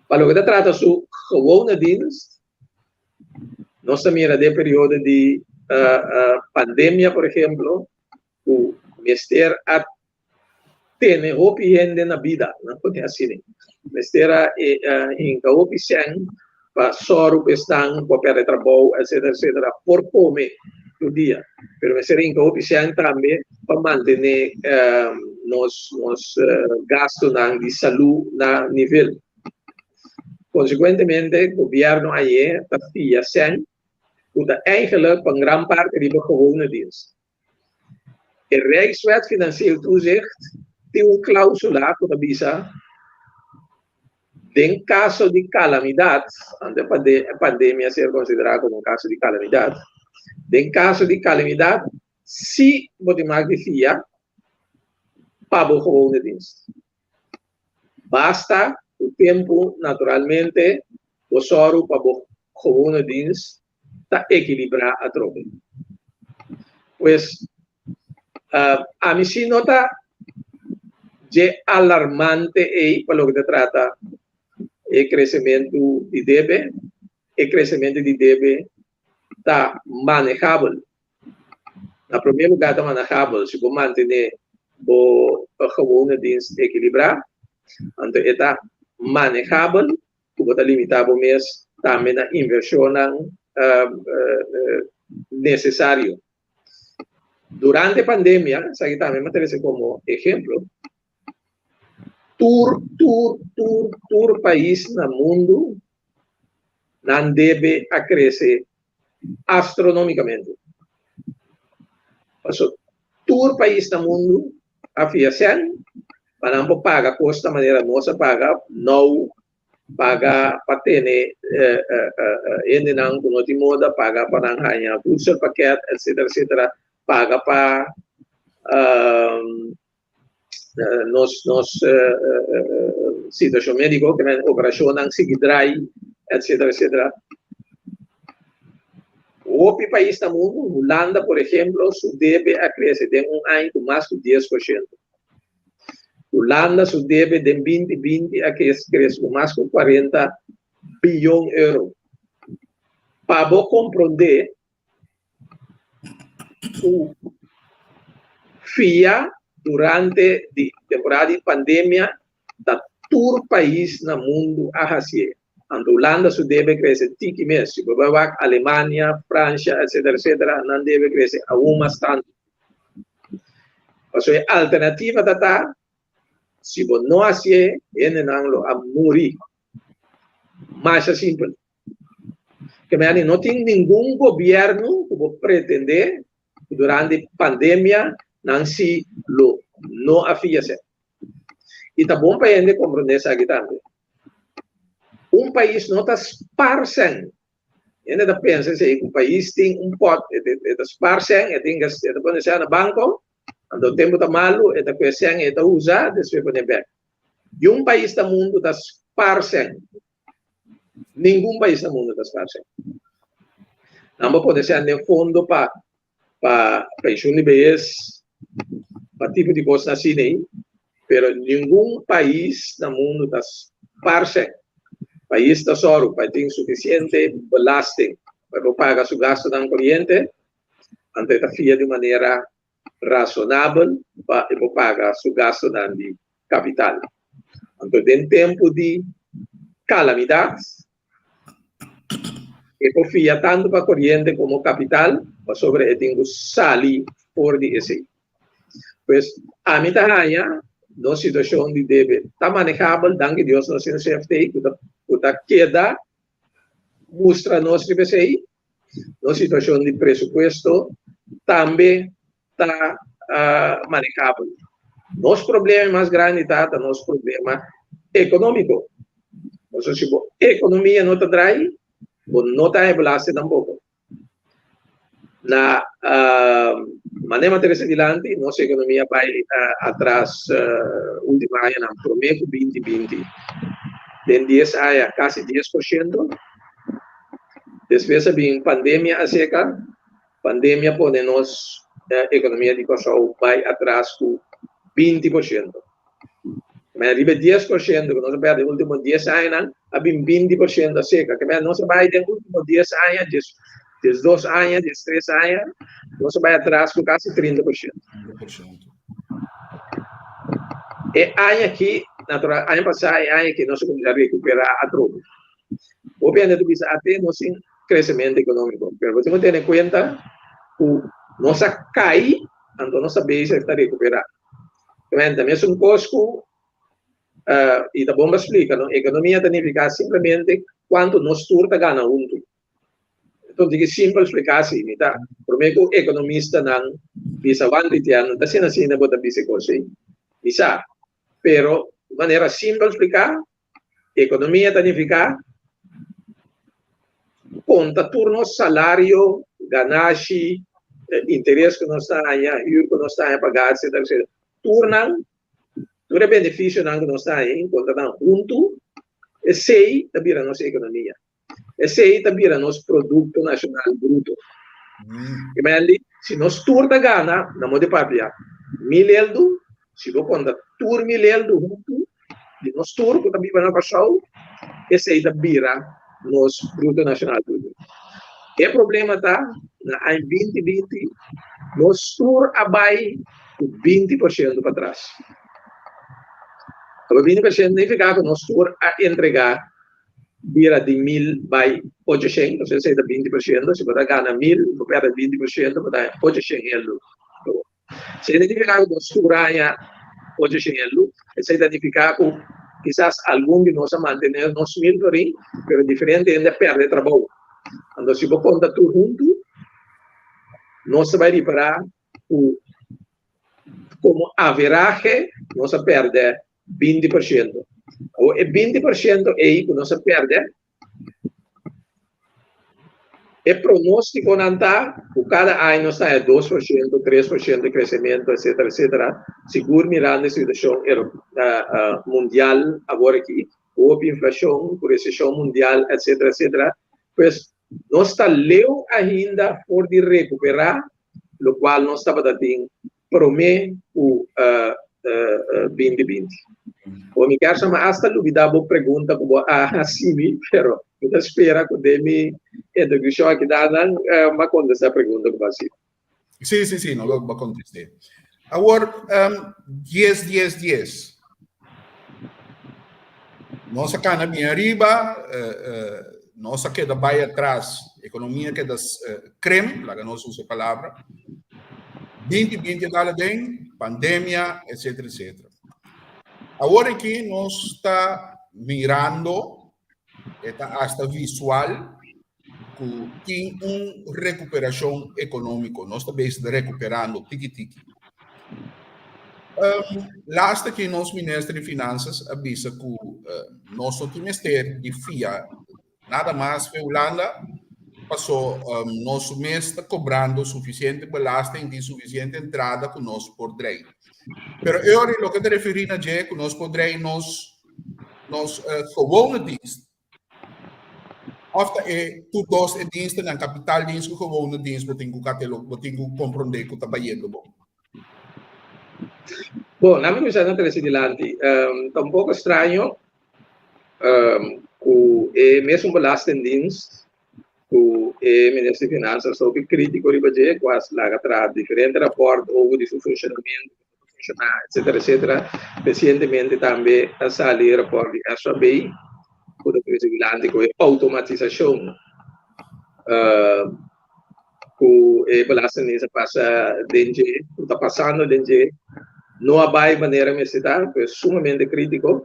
Para o que trata de sua gewone dienst, nós mira de período de pandemia, por exemplo, o ministério tem gente na vida, não pode assim. O ministério em opção para soro estão para trabalho, etc, etc, por comer o dia. Pero me seria em opção também para manter nos gastos de saúde na nível. Consequentemente, o governo aí está fiazendo dat eigenlijk een gran parte die gewone dienst. De Rijkswet Financieel Toezicht tem cláusula que avisa em caso de calamidade, onde a pandemia ser considerada como caso de calamidade, em caso de calamidade, se você mais de FIA, para o gewone dienst. Basta o tempo, naturalmente, o soro para o gewone dienst está equilibrar a troca. Pues, a mí sí nota de alarmante ahí para lo que se trata el crecimiento de debe. El crecimiento de debe está manejable. En primer lugar está manejable si puede mantener o gewone dienst equilibrar. Entonces está manejable, como está limitado mes también la inversión necesario. Durante la pandemia, aquí también me interesa como ejemplo, tour país en el mundo no debe a crecer astronómicamente. Paso, tour país en el mundo afiacian, para no pagar costa de manera no se paga, no paga para ter não com de moda, paga para ganhar curso, paquete, etc, etc, paga para nos situação médica, que é operação não se drai, etc, etc. O país do mundo, Holanda, por exemplo, su debe a crescer de ano com mais de 10%. Holanda su debe de 2020 a que crece com mais de 40 bilhões de euros. Para compreender, o FIA, durante a temporada de pandemia, da todo país no mundo a fazer. A Holanda su debe crescer tique mês. Se você vai Alemanha, França, etc, etc, não deve crescer aún mais tanto. A alternativa da se você não faz, não a morrer. Mais simples. Que não tem nenhum governo que pretender durante a pandemia não se não faz. E tá bom para ele compreender essa também. País não está esparcendo. Ainda está pensando se o país tem pote, está esparcendo, está pondo no banco, quando o tempo está malo, está crescendo, está usando, depois põe back. E país do mundo está esparcendo. Nenhum país do mundo está esparcendo. Não pode ser no fundo para pensão de vez, para tipo de coisa assim, mas nenhum país do mundo está esparcendo. País tesouro, para ter suficiente belasting para pagar seu gasto da corrente, antes da FIA de maneira razonável para pagar seu gasto da capital. Então, em tempo de calamidades, e confia tanto para corrente como capital, para sobre tenho salir por de esse. Pois, a mim está na situação de deve está manejável, danke Deus, nós temos CFT, que queda, mostra nosso PCI, na situação de presupuesto, também está manejável. Nosso problema mais grande está nosso problema econômico. Então, se a economia não está drai, não está rebelado tampouco. Na maneira interessante, nossa economia vai atrás, último ano, no prometo 2020, tem 10 anos, quase 10%. Depois vem pandemia a seca, pandemia põe nossa economia de consumo vai atrás com 20%. Mas arriba 10%, que nós vamos nos últimos 10 anos, há 20% a seca. Que nós vamos nos últimos 10 anos, 2 anos, 3 anos, nós vamos atrás com quase 30%. E ano aqui, natural, ano passado, ano que nós vamos recuperar a troca. Obviamente, até nós temos crescimento econômico, mas você tem que ter em conta que nossa cai, então nossa base está recuperada. Também é um custo, e tá bom para explicar, não? Economia significa simplesmente quanto nós turta ganha junto. Então, é simples explicar assim, tá? Por meio que economista não bisa quantitiano, tá sendo assim, não pode bisa coisa, bisa. Pero, de maneira simples explicar, economia significa conta turno salário, ganagem, interesse que nós está aí, que nós está a pagar, etc. Turnam, tudo benefício que nós está aí, conta não junto, e sei também a nossa economia. E sei também a nosso produto nacional bruto. E bem, se nós turta gana, não pode pagar 1.000 euros, se não conta tur 1.000 euros junto, e nós turco também vai na passau, e sei também nosso produto nacional bruto. O problema está, em 2020, nós tur abai 20% para trás. O 20% significa que nós tur a entregar vira de 1.000 by 800, ou seja, 20%, se você ganha 1.000, você perde 20%, você dá 800 euros. Significa que nós turamos 800 euros, isso significa que quizás algum de nós manter nos 1.000, mas diferente ainda perde trabalho. Então, se você conta tudo junto, nós vai reparar como average, nós perde 20%. O 20% aí que nós perde, é pronóstico não está, cada ano está a 2%, 3% de crescimento, etc., etc. Seguro mirando a situação mundial agora aqui, houve inflação, recessão mundial, etc., etc. Pois, nós está leu ainda por de recuperar, o qual nós estava dando promete o 2020. O me quer chamar hasta dúvida boa pergunta como assim, pero eu espero que dê-me introdução aqui dá uma conta essa pergunta que vai ser. Sim, não vou contestar. Agora 10. Nossa cana bem arriba, nossa queda vai atrás, economia queda creme, lá que nós usamos a palavra. 2020 dá bem, pandemia, etc, etc. Agora que nós está mirando, hasta visual, que tem uma recuperação econômica, nós estamos recuperando tiki-tiki. Laatste keer ons minister de Finanças avisa que nosso ministério de FIA nada mais foi Holanda passou nosso mês está cobrando suficiente belasting e suficiente entrada que nós podemos. Pero eu lo que te referi a é que nós podemos nos gewone dienst of tu dos diensten en kapitaaldienst que gewone dienst betingu compreender que tá bayendo bom. Bom, na minha visão, Presidente, tá um pouco estranho que mesmo belastingdienst, o Ministério de Finanças sobre crítico de budget, quase lá atrás, diferente rapport ou de seu funcionamento, etc. Recentemente também a sair rapport de SAB, o Presidente, com automatização, o belastingdienst passa DNG, está passando DNG, não há maneira de citar, é sumamente crítico,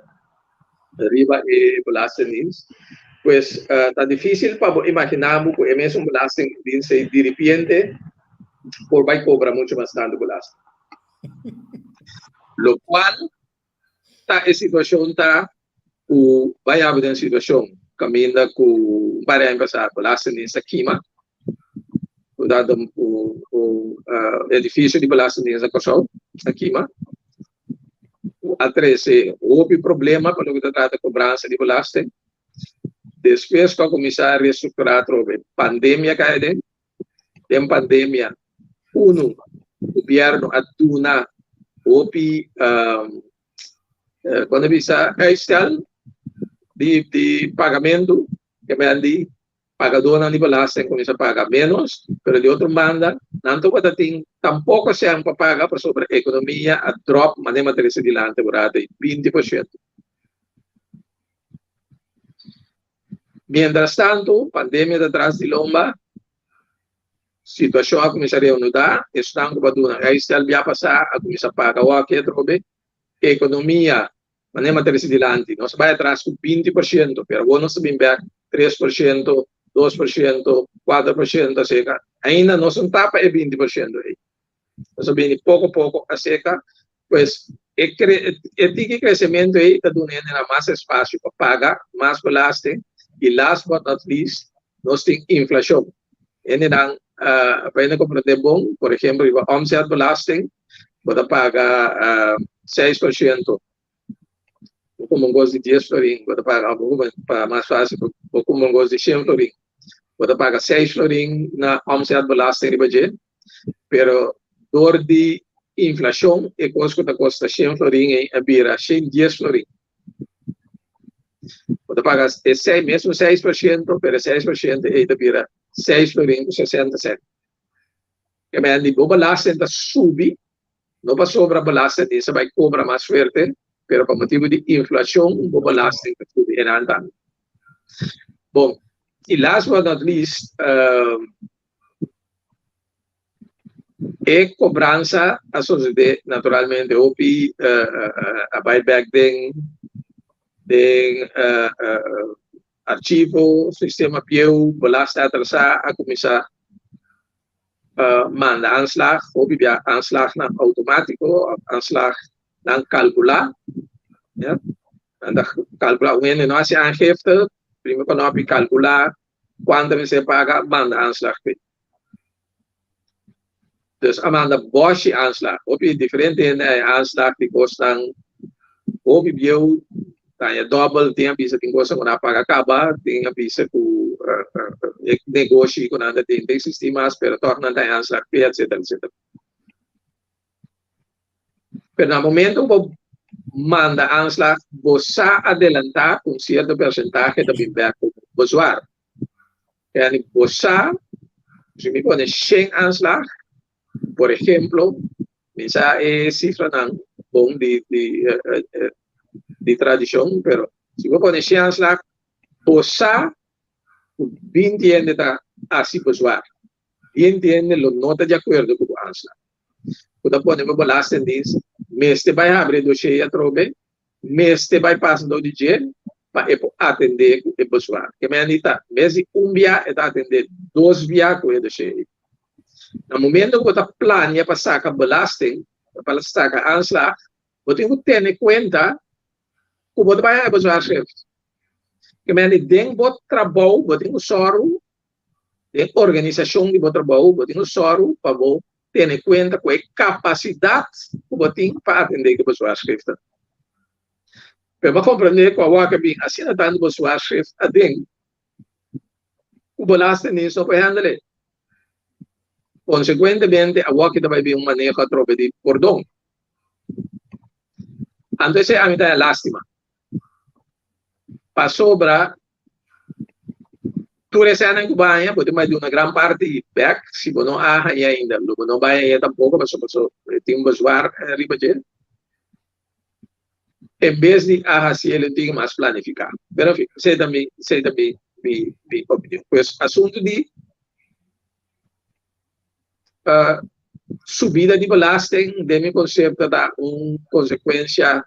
arriba e belastingdienst. Pues está difícil para imaginar que é mesmo belastingdienst de repente por vai cobrar muito bastante belasting. Lo cual está a situação está o vai haver uma situação caminha com para empezar belastingdienst aqui, dado o edifício de belastingdienst aqui, a 13 houve problema quando se trata de cobrança de belasting. Depois que começar a reestruturar a pandemia, tem pandemia, o governo atuna quando bisa estal de pagamento que me andi pagador não belasting começa a pagar menos, pero de outro banda não tô tem tampouco se para pagar para sobre a economia a drop maneira de dilante por 20%. Mientras tanto, pandemia atrás de lomba, situação a começaria a mudar, estão com a aí está a passar a começar a pagar o que trobe, economia, maneira de dilante, nós vai atrás com 20%, pero nós sabemos 3%, 2%, 4% a seca, ainda não são tapa é 20% aí. Nós sabemos pouco a pouco a seca, pois esse crescimento aí está dando mais espaço para pagar, mais belasting. E last but not least, nós temos inflação. Para compreender bom, por exemplo, o omzet belasting, você paga 6%, como um gosto de 10 florim, você paga para mais fácil, como um gosto de 100 florim, você paga 6 florim na omzet belasting de budget, pero dor de inflação, e custa 100 florim em abira 110 florim. Você paga mesmo 6%, pero 6% ainda vira 6,60 centavos. Que me andi, o belasting está subir, não para sobra belasting, isso vai cobrar mais forte, pero por motivo de inflação, o belasting está subir em andando. Bom, e last but not least, cobrança a sociedade, naturalmente, a buyback den archivo, sistema PIU, belasta atrasar a começar manda aanslag, of via aanslag na automático, aanslag na calcular, ja, en dan calcular, wanneer je als je aangifte, prima kan op je calcular, quando você paga, manda aanslag. Dus amanda bosch aanslag, op je differente aanslag die kosten, op je bio, tanya double, tinha bisa tem coisa quando paga acabar, tinha bisa com negócio quando anda tem sistemas para tornar a aanslag, etc. Pero no momento que manda aanslag, você adelantar um certo percentagem da bimberco do usuário. Yani você, se me põe 100 aanslag, por exemplo, essa é cifra não bom de tradição, pero se você põe 100 aanslag, você 20 anos está assim para o usuário. 20 anos não está de acordo com o aanslag. Quando põe uma belasting disso, mês te vai abrir do cheio a trobe, mês te vai passar do dinheiro para atender o usuário. Que me anita, mês dia está atender 2 dias com o cheio. No momento que você planeja para sacar belasting, para sacar aanslag, Você tem que ter em conta que você vai a pessoa que me tem bot trabalho, você tem que soro, tem organização de bot trabalho, você tem que soro para você ter em conta qual é a capacidade que você tem para atender que a pessoa escreve. Para compreender qual é a bem assim a tanto pessoa escreve a tem o balaste nisso para handle. Consequentemente, a walk também tem manejo a tropa de cordão. Antes a mitad lástima. Para sobra, tu recebes em Cuba, pode mais de uma grande parte back, se você não há ainda, você não vai ainda tampouco, mas você tem um besoar arriba de. Em vez de se ele tem mais planificado. Pero, sei também minha opinião. Pois, assunto de subida de belasting, de meu conceito, da uma consequência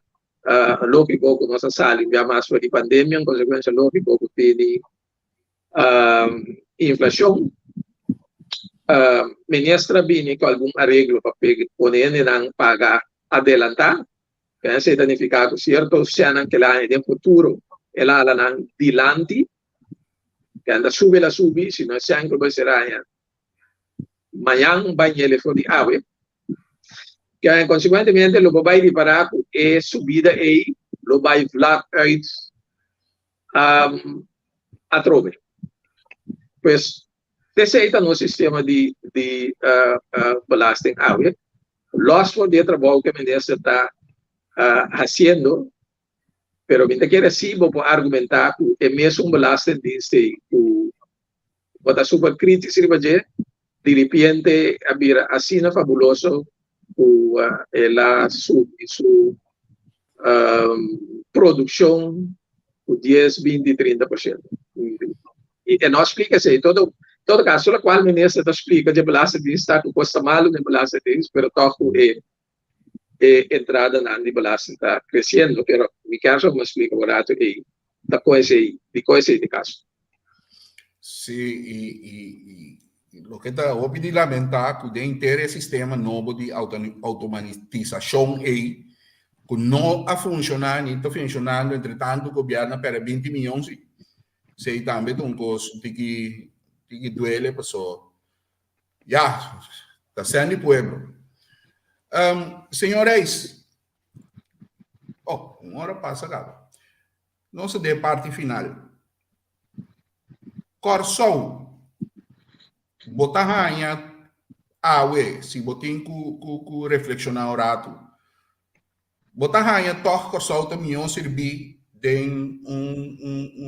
lógica que nós salimos, já mais de pandemia, uma consequência lógica que tem inflação. Ministra bem com algum arreglo para poder não pagar adelantar, que é significar que certos cenas que lá no futuro, ela não dilante, que anda sube, se não se anche será amanhã vai ele for de água, que consequentemente lo vai reparar é subida e lo vai flat uit a trove. Pois, esse é o sistema de belasting água. Los for de trabalho que a ministra está fazendo, pero me quer assim, vou argumentar que é mesmo belasting de bota super crítico se vai de repente abrir assim fabuloso su produção o 10, 20, 30%. E não explica se todo caso, o qual o ministro explica de beleza de está que custa malo de beleza de pero toco entrada na de beleza está crescendo, pero me caso me explica barato e da coisa de caso. Sim, lo que está óbvio de lamentar que dentro do sistema novo de automatização que não a funcionar, nem está funcionando, entretanto o governo para 20 milhões se também um custo que duele pessoa. Já, está sendo pueblo. Senhores, uma hora passa, acaba. Nossa de parte final. Corsou. Botar rainha se botem com reflexionar o rato. Botar rainha toca corsou também servir de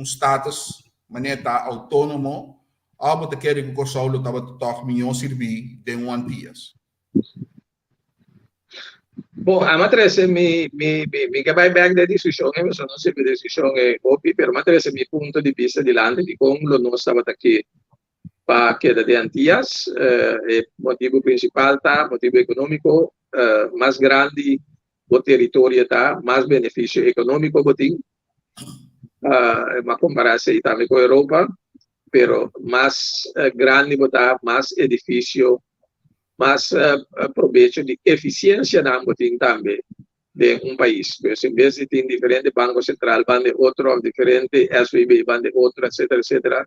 status maneira autônomo. Ou botar querer que o corsou lo tava toca melhor servir de antias. Bom, a matriz me vai back da discussão, mas não sei se a discussão é óbvia, mas a matriz meu ponto de vista de lado de como nós estava aqui para a queda de Antillas, motivo principal está, motivo econômico, mais grande o território está, mais benefício econômico tem, uma comparação também com a Europa, pero mais grande está, mais edifício, mais proveito de eficiência tem também de país. Pues, em vez de ter diferente banco central, van de outro, diferente SVB, van de outro, etc.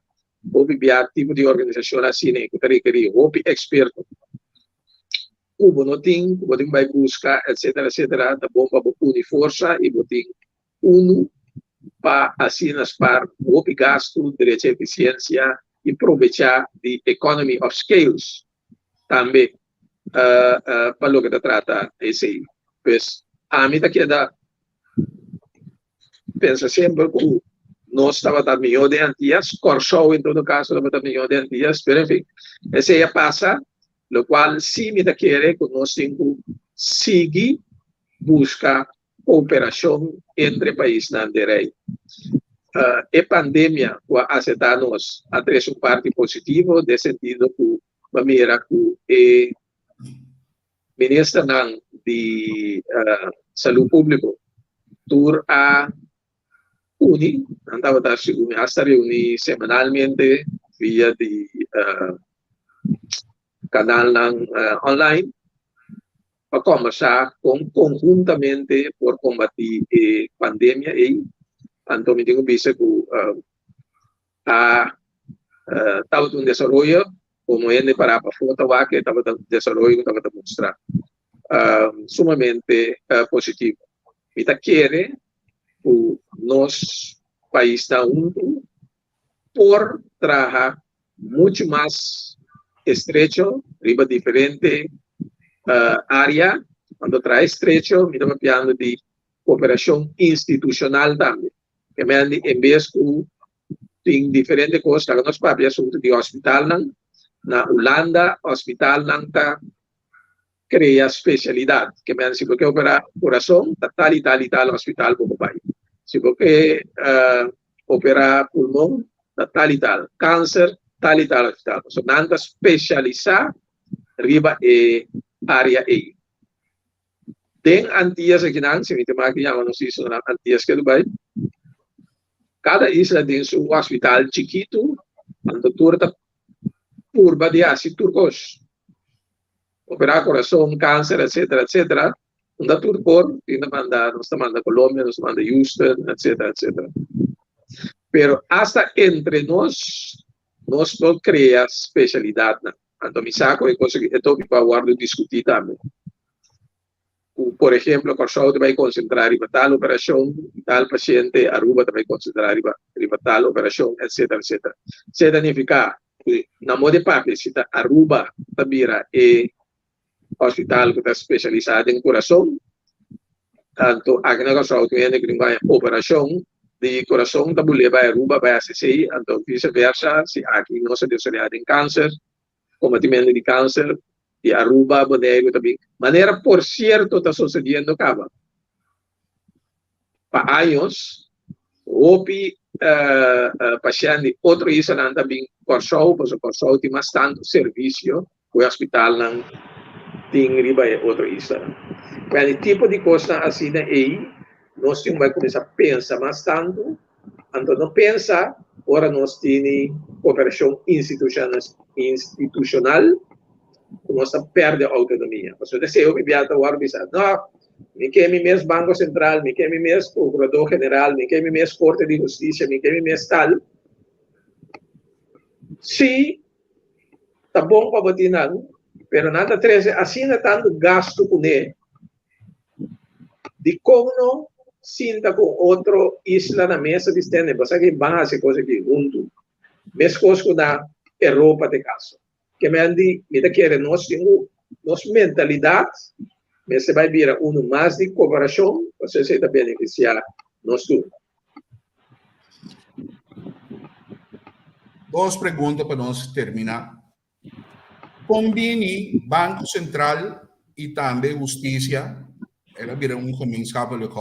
Houve tipo de organização assim, que requeria, houve experto. Cuba não tem, Cuba tem vai buscar, etc. Da bom para unir força e botem para assim para houve gasto, direito à eficiência e aproveitar de economy of scales também para o que trata esse. Pois a mim que da pensa sempre que nós estava a melhor de Antillas, Corsou em todo caso estava a melhor de Antillas, pero enfim, esse já passa, o qual se me quer que nós temos que seguir buscar cooperação entre países na direita. A pandemia vai aceitar-nos a três parte positiva, de sentido que a maneira que o ministro de Saúde Pública tur a uni, andava a reunir semanalmente via de canal online para conversar conjuntamente por combatir a pandemia e tanto me digo visto que estava um desarrollo como ele para foto que estava um desarrollo que estava a mostrar sumamente positivo. E tá querer o nosso país está junto por trabalhar muito mais estrecho, riba diferente área, quando traz estrecho, me estamos falando de cooperação institucional também, que me em vez que tem diferentes coisas, nós para assunto de hospital na Holanda, hospital tá cria especialidade, que me se porque opera coração, tal e tal hospital para o país. Se porque opera pulmão, tal e tal, câncer, tal e tal hospital. So, nanta especializar riba e área E. Tem antias aqui não, se me tem aqui não sei se são antias que Dubai. Cada isla tem seu hospital chiquito, quando turta curva de ácido turcos. Operar coração, câncer, etc. Não tudo por, nos manda Colômbia, nos manda Houston, etc. Pero hasta entre nós não cria especialidade. Então, me saco e coisa que eu para guardar discutir também. Por exemplo, o Corsair vai concentrar em tal operação, tal paciente, Aruba vai concentrar em tal operação, etc. Significa que, na moda parte, se Aruba tabira e hospital que está especializado em coração, tanto aqui na Corsair que vai operação de coração, da boleh vai Aruba, vai ACC, então vice-versa, se aqui não se especializado em câncer, combatimento de câncer, de Aruba, Bonaire também. Maneira, por certo, está sucedendo acaba. Para anos, houve paciente, outro isso não também, Corsair, pois o Corsair tem mais tanto serviço, o hospital não tem riba outro isso. Mas o tipo de coisa assim aí, nós temos que começar a pensar mais tanto, então não pensa, agora nós temos cooperação institucional, nós perdemos a autonomia. Porque se eu me viajo agora, não, me quer me mesmo Banco Central, me quer me mesmo Procurador General, me quer me mesmo Corte de Justiça, me quer me mesmo tal. Se está bom para botar não, pero nada treze, assim não tanto gasto com ele, de como não sinta com outro isla na mesa de estende, você que vai fazer coisa aqui junto, mesmo coisa com a Europa de caso. Que me andi, me da querer nós temos mentalidade, mas se vai vir mais de cooperação, você se está beneficiar nós tudo. Duas perguntas para nós terminar. Combine Banco Central e também Justiça, ela vira gemeenschappelijk.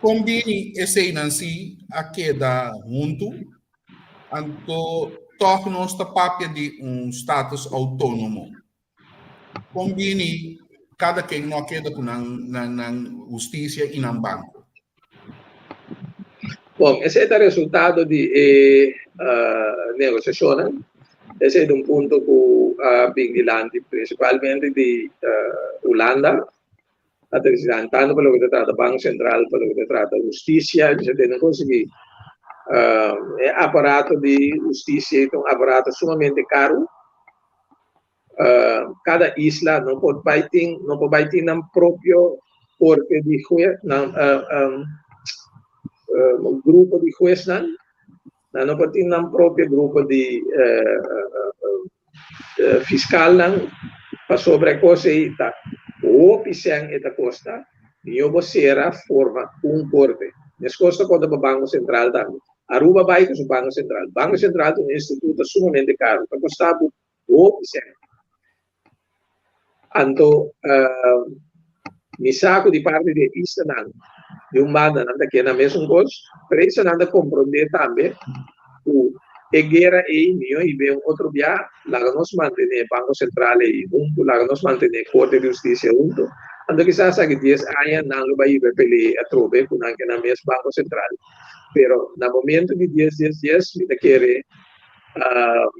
Combine esse nancy a queda junto, então toch nós está papel de status autônomo. Combine cada quem não queda com na justiça e no banco. Bom, esse é o resultado de negociação. Esse é um ponto que vigilante, principalmente de Holanda, tanto para o que trata Banco Central, para o que trata Justiça, você tem que conseguir aparato de justiça é um aparato sumamente caro. Cada isla não pode ter na próprio corte de juez, grupo de juez não pode ter na próprio grupo de fiscal para sobre a coisa e tá. O pisang esta costa, e eu será forma corte. Nessa costa quando o Banco Central também. Aruba vai com o Banco Central. Banco Central é um instituto sumamente caro. Para custar o pisang. Então, me saco de parte de isso de banda que é na mesma coisa, para isso nada compreender também o guerra e vem outro dia, lá nós mantemos Banco Central e junto, lá nós mantemos Corte de Justiça junto, então quizás aqui 10 anos não vai pelear a trobe com na mesma Banco Central, pero no momento de 10, me quer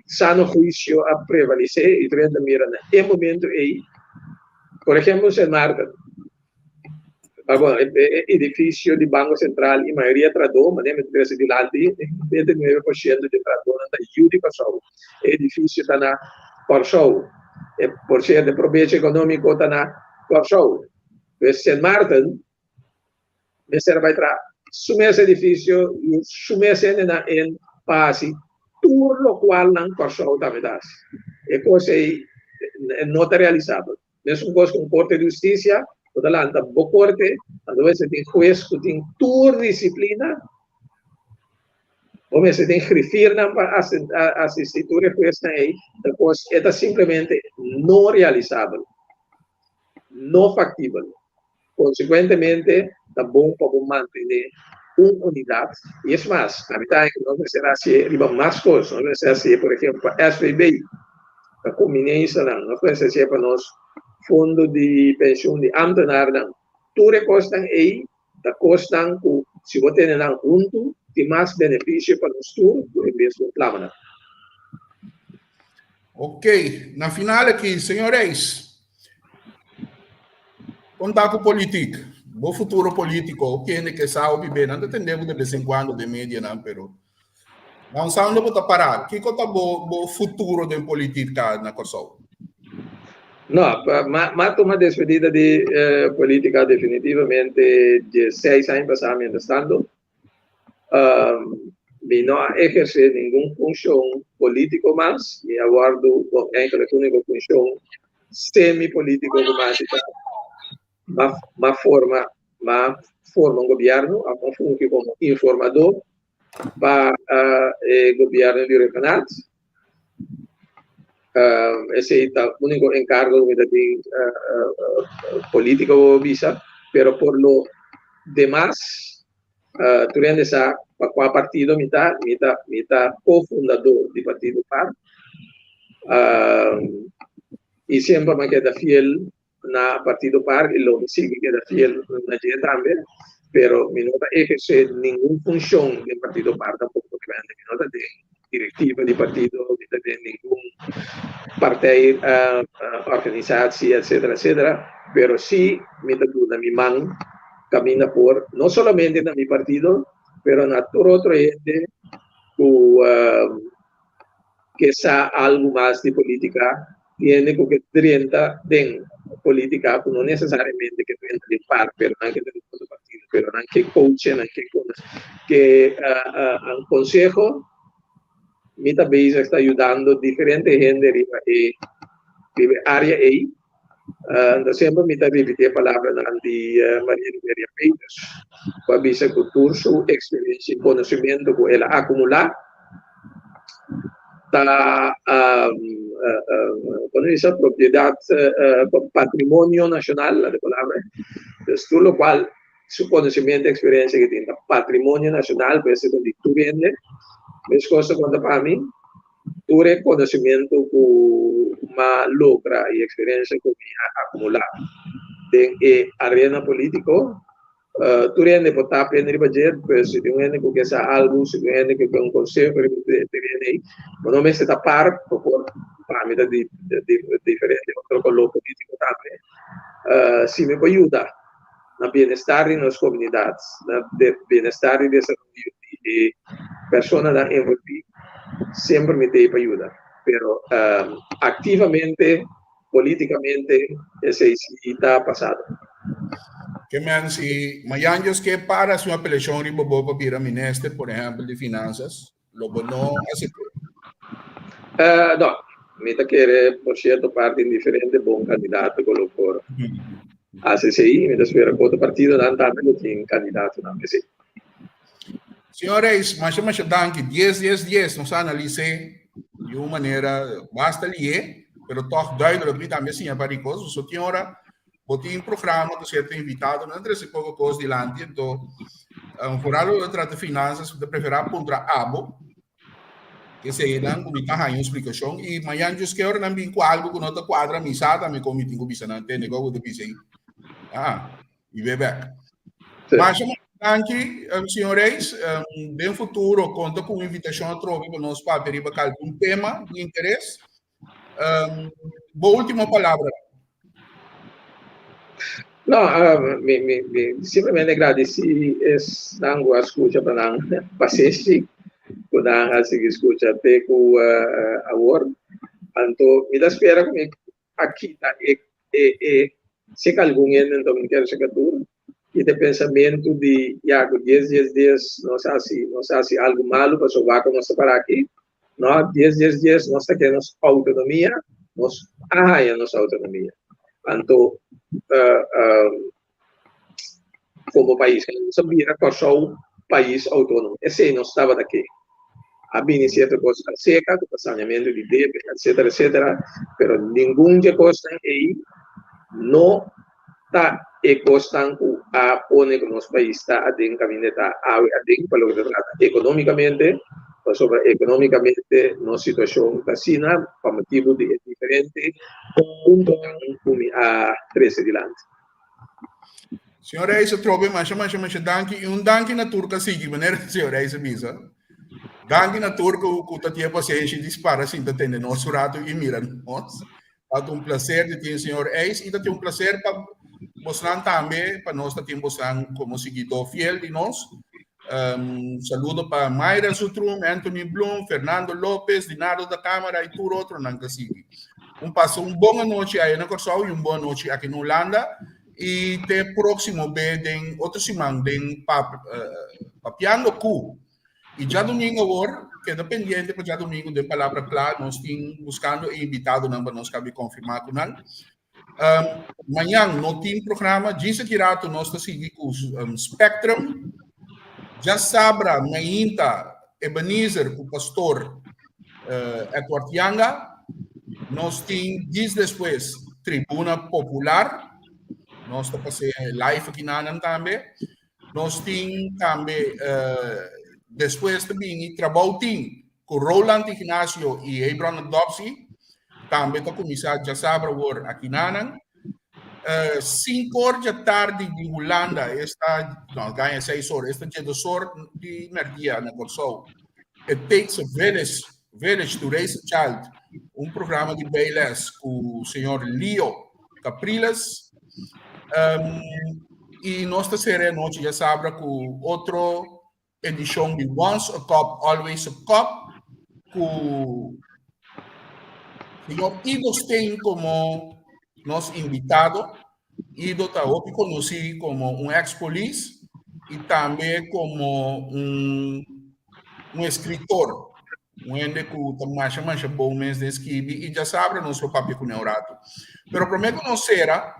sano juízo a prevalecer e 30 mira no momento aí por ejemplo, San Martin, edifício de Banco Central, e maioria tradou, mas nem me de lá, 99% de tradou na Yuri Passou. Edifício está na Passou. Por ser de proveito econômico está na Passou. Mas San Martin, você vai tra sumir esse edifício, sumir esse em passe, tudo lo qual não Passou também dá. É coisa não está realizável. Mesmo coisa com Corte de Justiça, toda lá anda boa corte, às vezes tem juiz que tem toda disciplina, ou mesmo tem que referir na assistidura juiz aí, depois é simplesmente não realizável, não factível. Consequentemente, é bom para manter uma unidade. E é mais, na verdade, não vai ser assim, mais coisas, não vai ser assim, por exemplo, a SVB, a Cominência, não vai ser assim para nós, fundo de pensão de ambtenaar, tudo costam aí, da costam, se você tem junto, tem mais benefício para nós tudo, por exemplo, plano. Ok, na final aqui, senhores, contar com política, o futuro político, quem é que sabe bem, não entendemos de vez em quando de mídia, não, pero não sabe onde está parado. Que conta o futuro da política na Kosovo? Não, mas uma despedida de política definitivamente de 6 anos passados estando, não exercer nenhuma função política mais, e aguardo a única função semi-política mais forma um governo, a função como informador para o governo de regionais. Ese es el único encargo de político visa, pero por lo demás, tú tienes a cuál partido mitad cofundador del partido PAR, y siempre me queda fiel na partido PAR y lo sigue queda fiel na G también, pero mi nota ejerce ninguna función del partido PAR tampoco, porque mi nota de directiva de partido, de ningún partido, organización, etcétera, pero sí mi mano camina por, no solamente en mi partido, pero en todo otro ente que sea algo más de política, tiene que 30 de política, no necesariamente que entre de par, pero no que de otro partido, pero no que coachen, que un consejo, mi también está ayudando diferentes gente de área ahí. Siempre me repite la palabra de María Liberia Peters, para ver cultura, su experiencia y conocimiento que ella acumula, cuando dice propiedad, patrimonio nacional, la palabra, es todo lo cual su conocimiento y experiencia que tiene, patrimonio nacional, pues es donde tú vienes. Es cosa cuando para mí, tu reconocimiento que más logra y experiencia que acumular en arena político, tú vienes por tapar en el budget, pues si tú vienes que sea algo, si tú vienes que un consejo, te viene ahí, no me se tapar por parámetros diferentes, otro con lo político también, si me puede ayudar el bienestar de las comunidades, el bienestar y desarrollo de personas envolvidas, siempre me da ayuda, pero activamente, políticamente, ese está pasado. Que men, si Mayanjos que para su apelación y bobo para ministro, por ejemplo, de finanzas, lo no hace. No, me quiere, por cierto, parte indiferente, buen candidato con lo por ACCI, me espera otro partido, andando tiene candidato, no, que sí. Senhores, mas danke, 10, nos analisei de uma maneira bastante, pero toch duidelijk também sim, para coisas. So senhora, botem programa que você tem invitado, não interessa pouco coisa de lá, então, foral o trato de finanças, de preferir contra abo, que se dan como está aí uma explicação, e amanhã eu quero também com algo que não está quadra misada, me cometi com bisa não tem negócio de bisa e bebê. Mas danke, senhores, bem futuro, conta com invitação a trocar para nós para abrir algum tema de interesse. Boa última palavra. No, simplemente agradeci nangu a escucha para nang pasesi ko nang asig escucha te ko award anto me espera que aqui tá se calgungen então me quero chegar tudo e de pensamento de já 10 dias não sei se algo malo para sovar com nós para aqui não 10 dias nós temos autonomia nós nossa autonomia anto como país sabia que só um país autônomo esse não estava daqui havia certa coisa seca do saneamento de débito etc pero nenhum de coisa aí não está econstante a pone que nosso país está a den caminho está a den para o que trata economicamente sobre economicamente nossa situação casina para motivo de diferente punto a 13 de land. Senhor Reis, eu trouxe mais danke e danke na turca sigue maneira senhor Reis visa. Danke na turca o que tinha paciência dispara assim da tende nosso rato e mira nós. É prazer de ter o senhor Reis e é prazer para mostrar também para nós ter mostrar como seguidor fiel de nós. Saludo para Mayra Sutrum, Anthony Bloom, Fernando Lopes, Dinardo da Câmara e tudo outro não consegui. Passo boa noite aí na Corsol e boa noite aqui na Holanda. E até próximo bem outra semana tem papiando cu e já domingo agora que é dependente para já domingo de palavra clara nós temos buscando invitado não para nós cabe confirmar com não amanhã no tem programa disse que rato nós está seguindo com Spectrum já sabra mainta Ebenezer o pastor Edward Yanga nós tem dias depois Tribuna Popular nós estamos fazendo live aqui na Anam também. Nós temos também, depois também, trabalho com Roland Ignacio e Abraham Dopsy. Também está começando já sabe agora aqui na Anam. 5 horas da tarde em Holanda, ganha 6 horas, esta é 2 horas de merdia na Corsol. It takes a village to raise a child. Programa de BLS com o senhor Leo Capriles. E nós teremos noite já sabe com outra edição de Once a Cup, Always a Cup com o senhor Ido Stein como nosso invitado. Ido está hoje conhecido como ex-police e também como escritor. Onde que mais bom mês de escrever e já sabe nosso papel com o Neurato. Pero prometo não será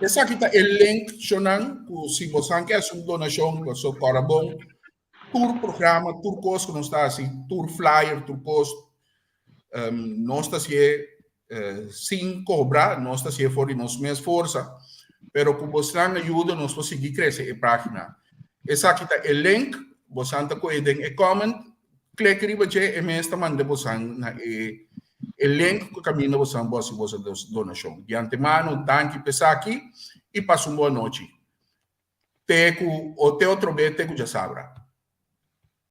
essa aqui está o link, se você quer uma donação para o seu Corabon, tour programa, tour cost que não está assim, tour flyer, tour cost, não está sem cobrar, não está fora de nossa mesma força, pero com você ajuda, nós vamos seguir crescer a página. Essa aqui está o link, você pode dar comment, clique ali e mesmo manda você o link que caminha você a donação. De antemano, danke pessoal aqui e passe uma boa noite. Teco, ou te outro bem, teco já sabe.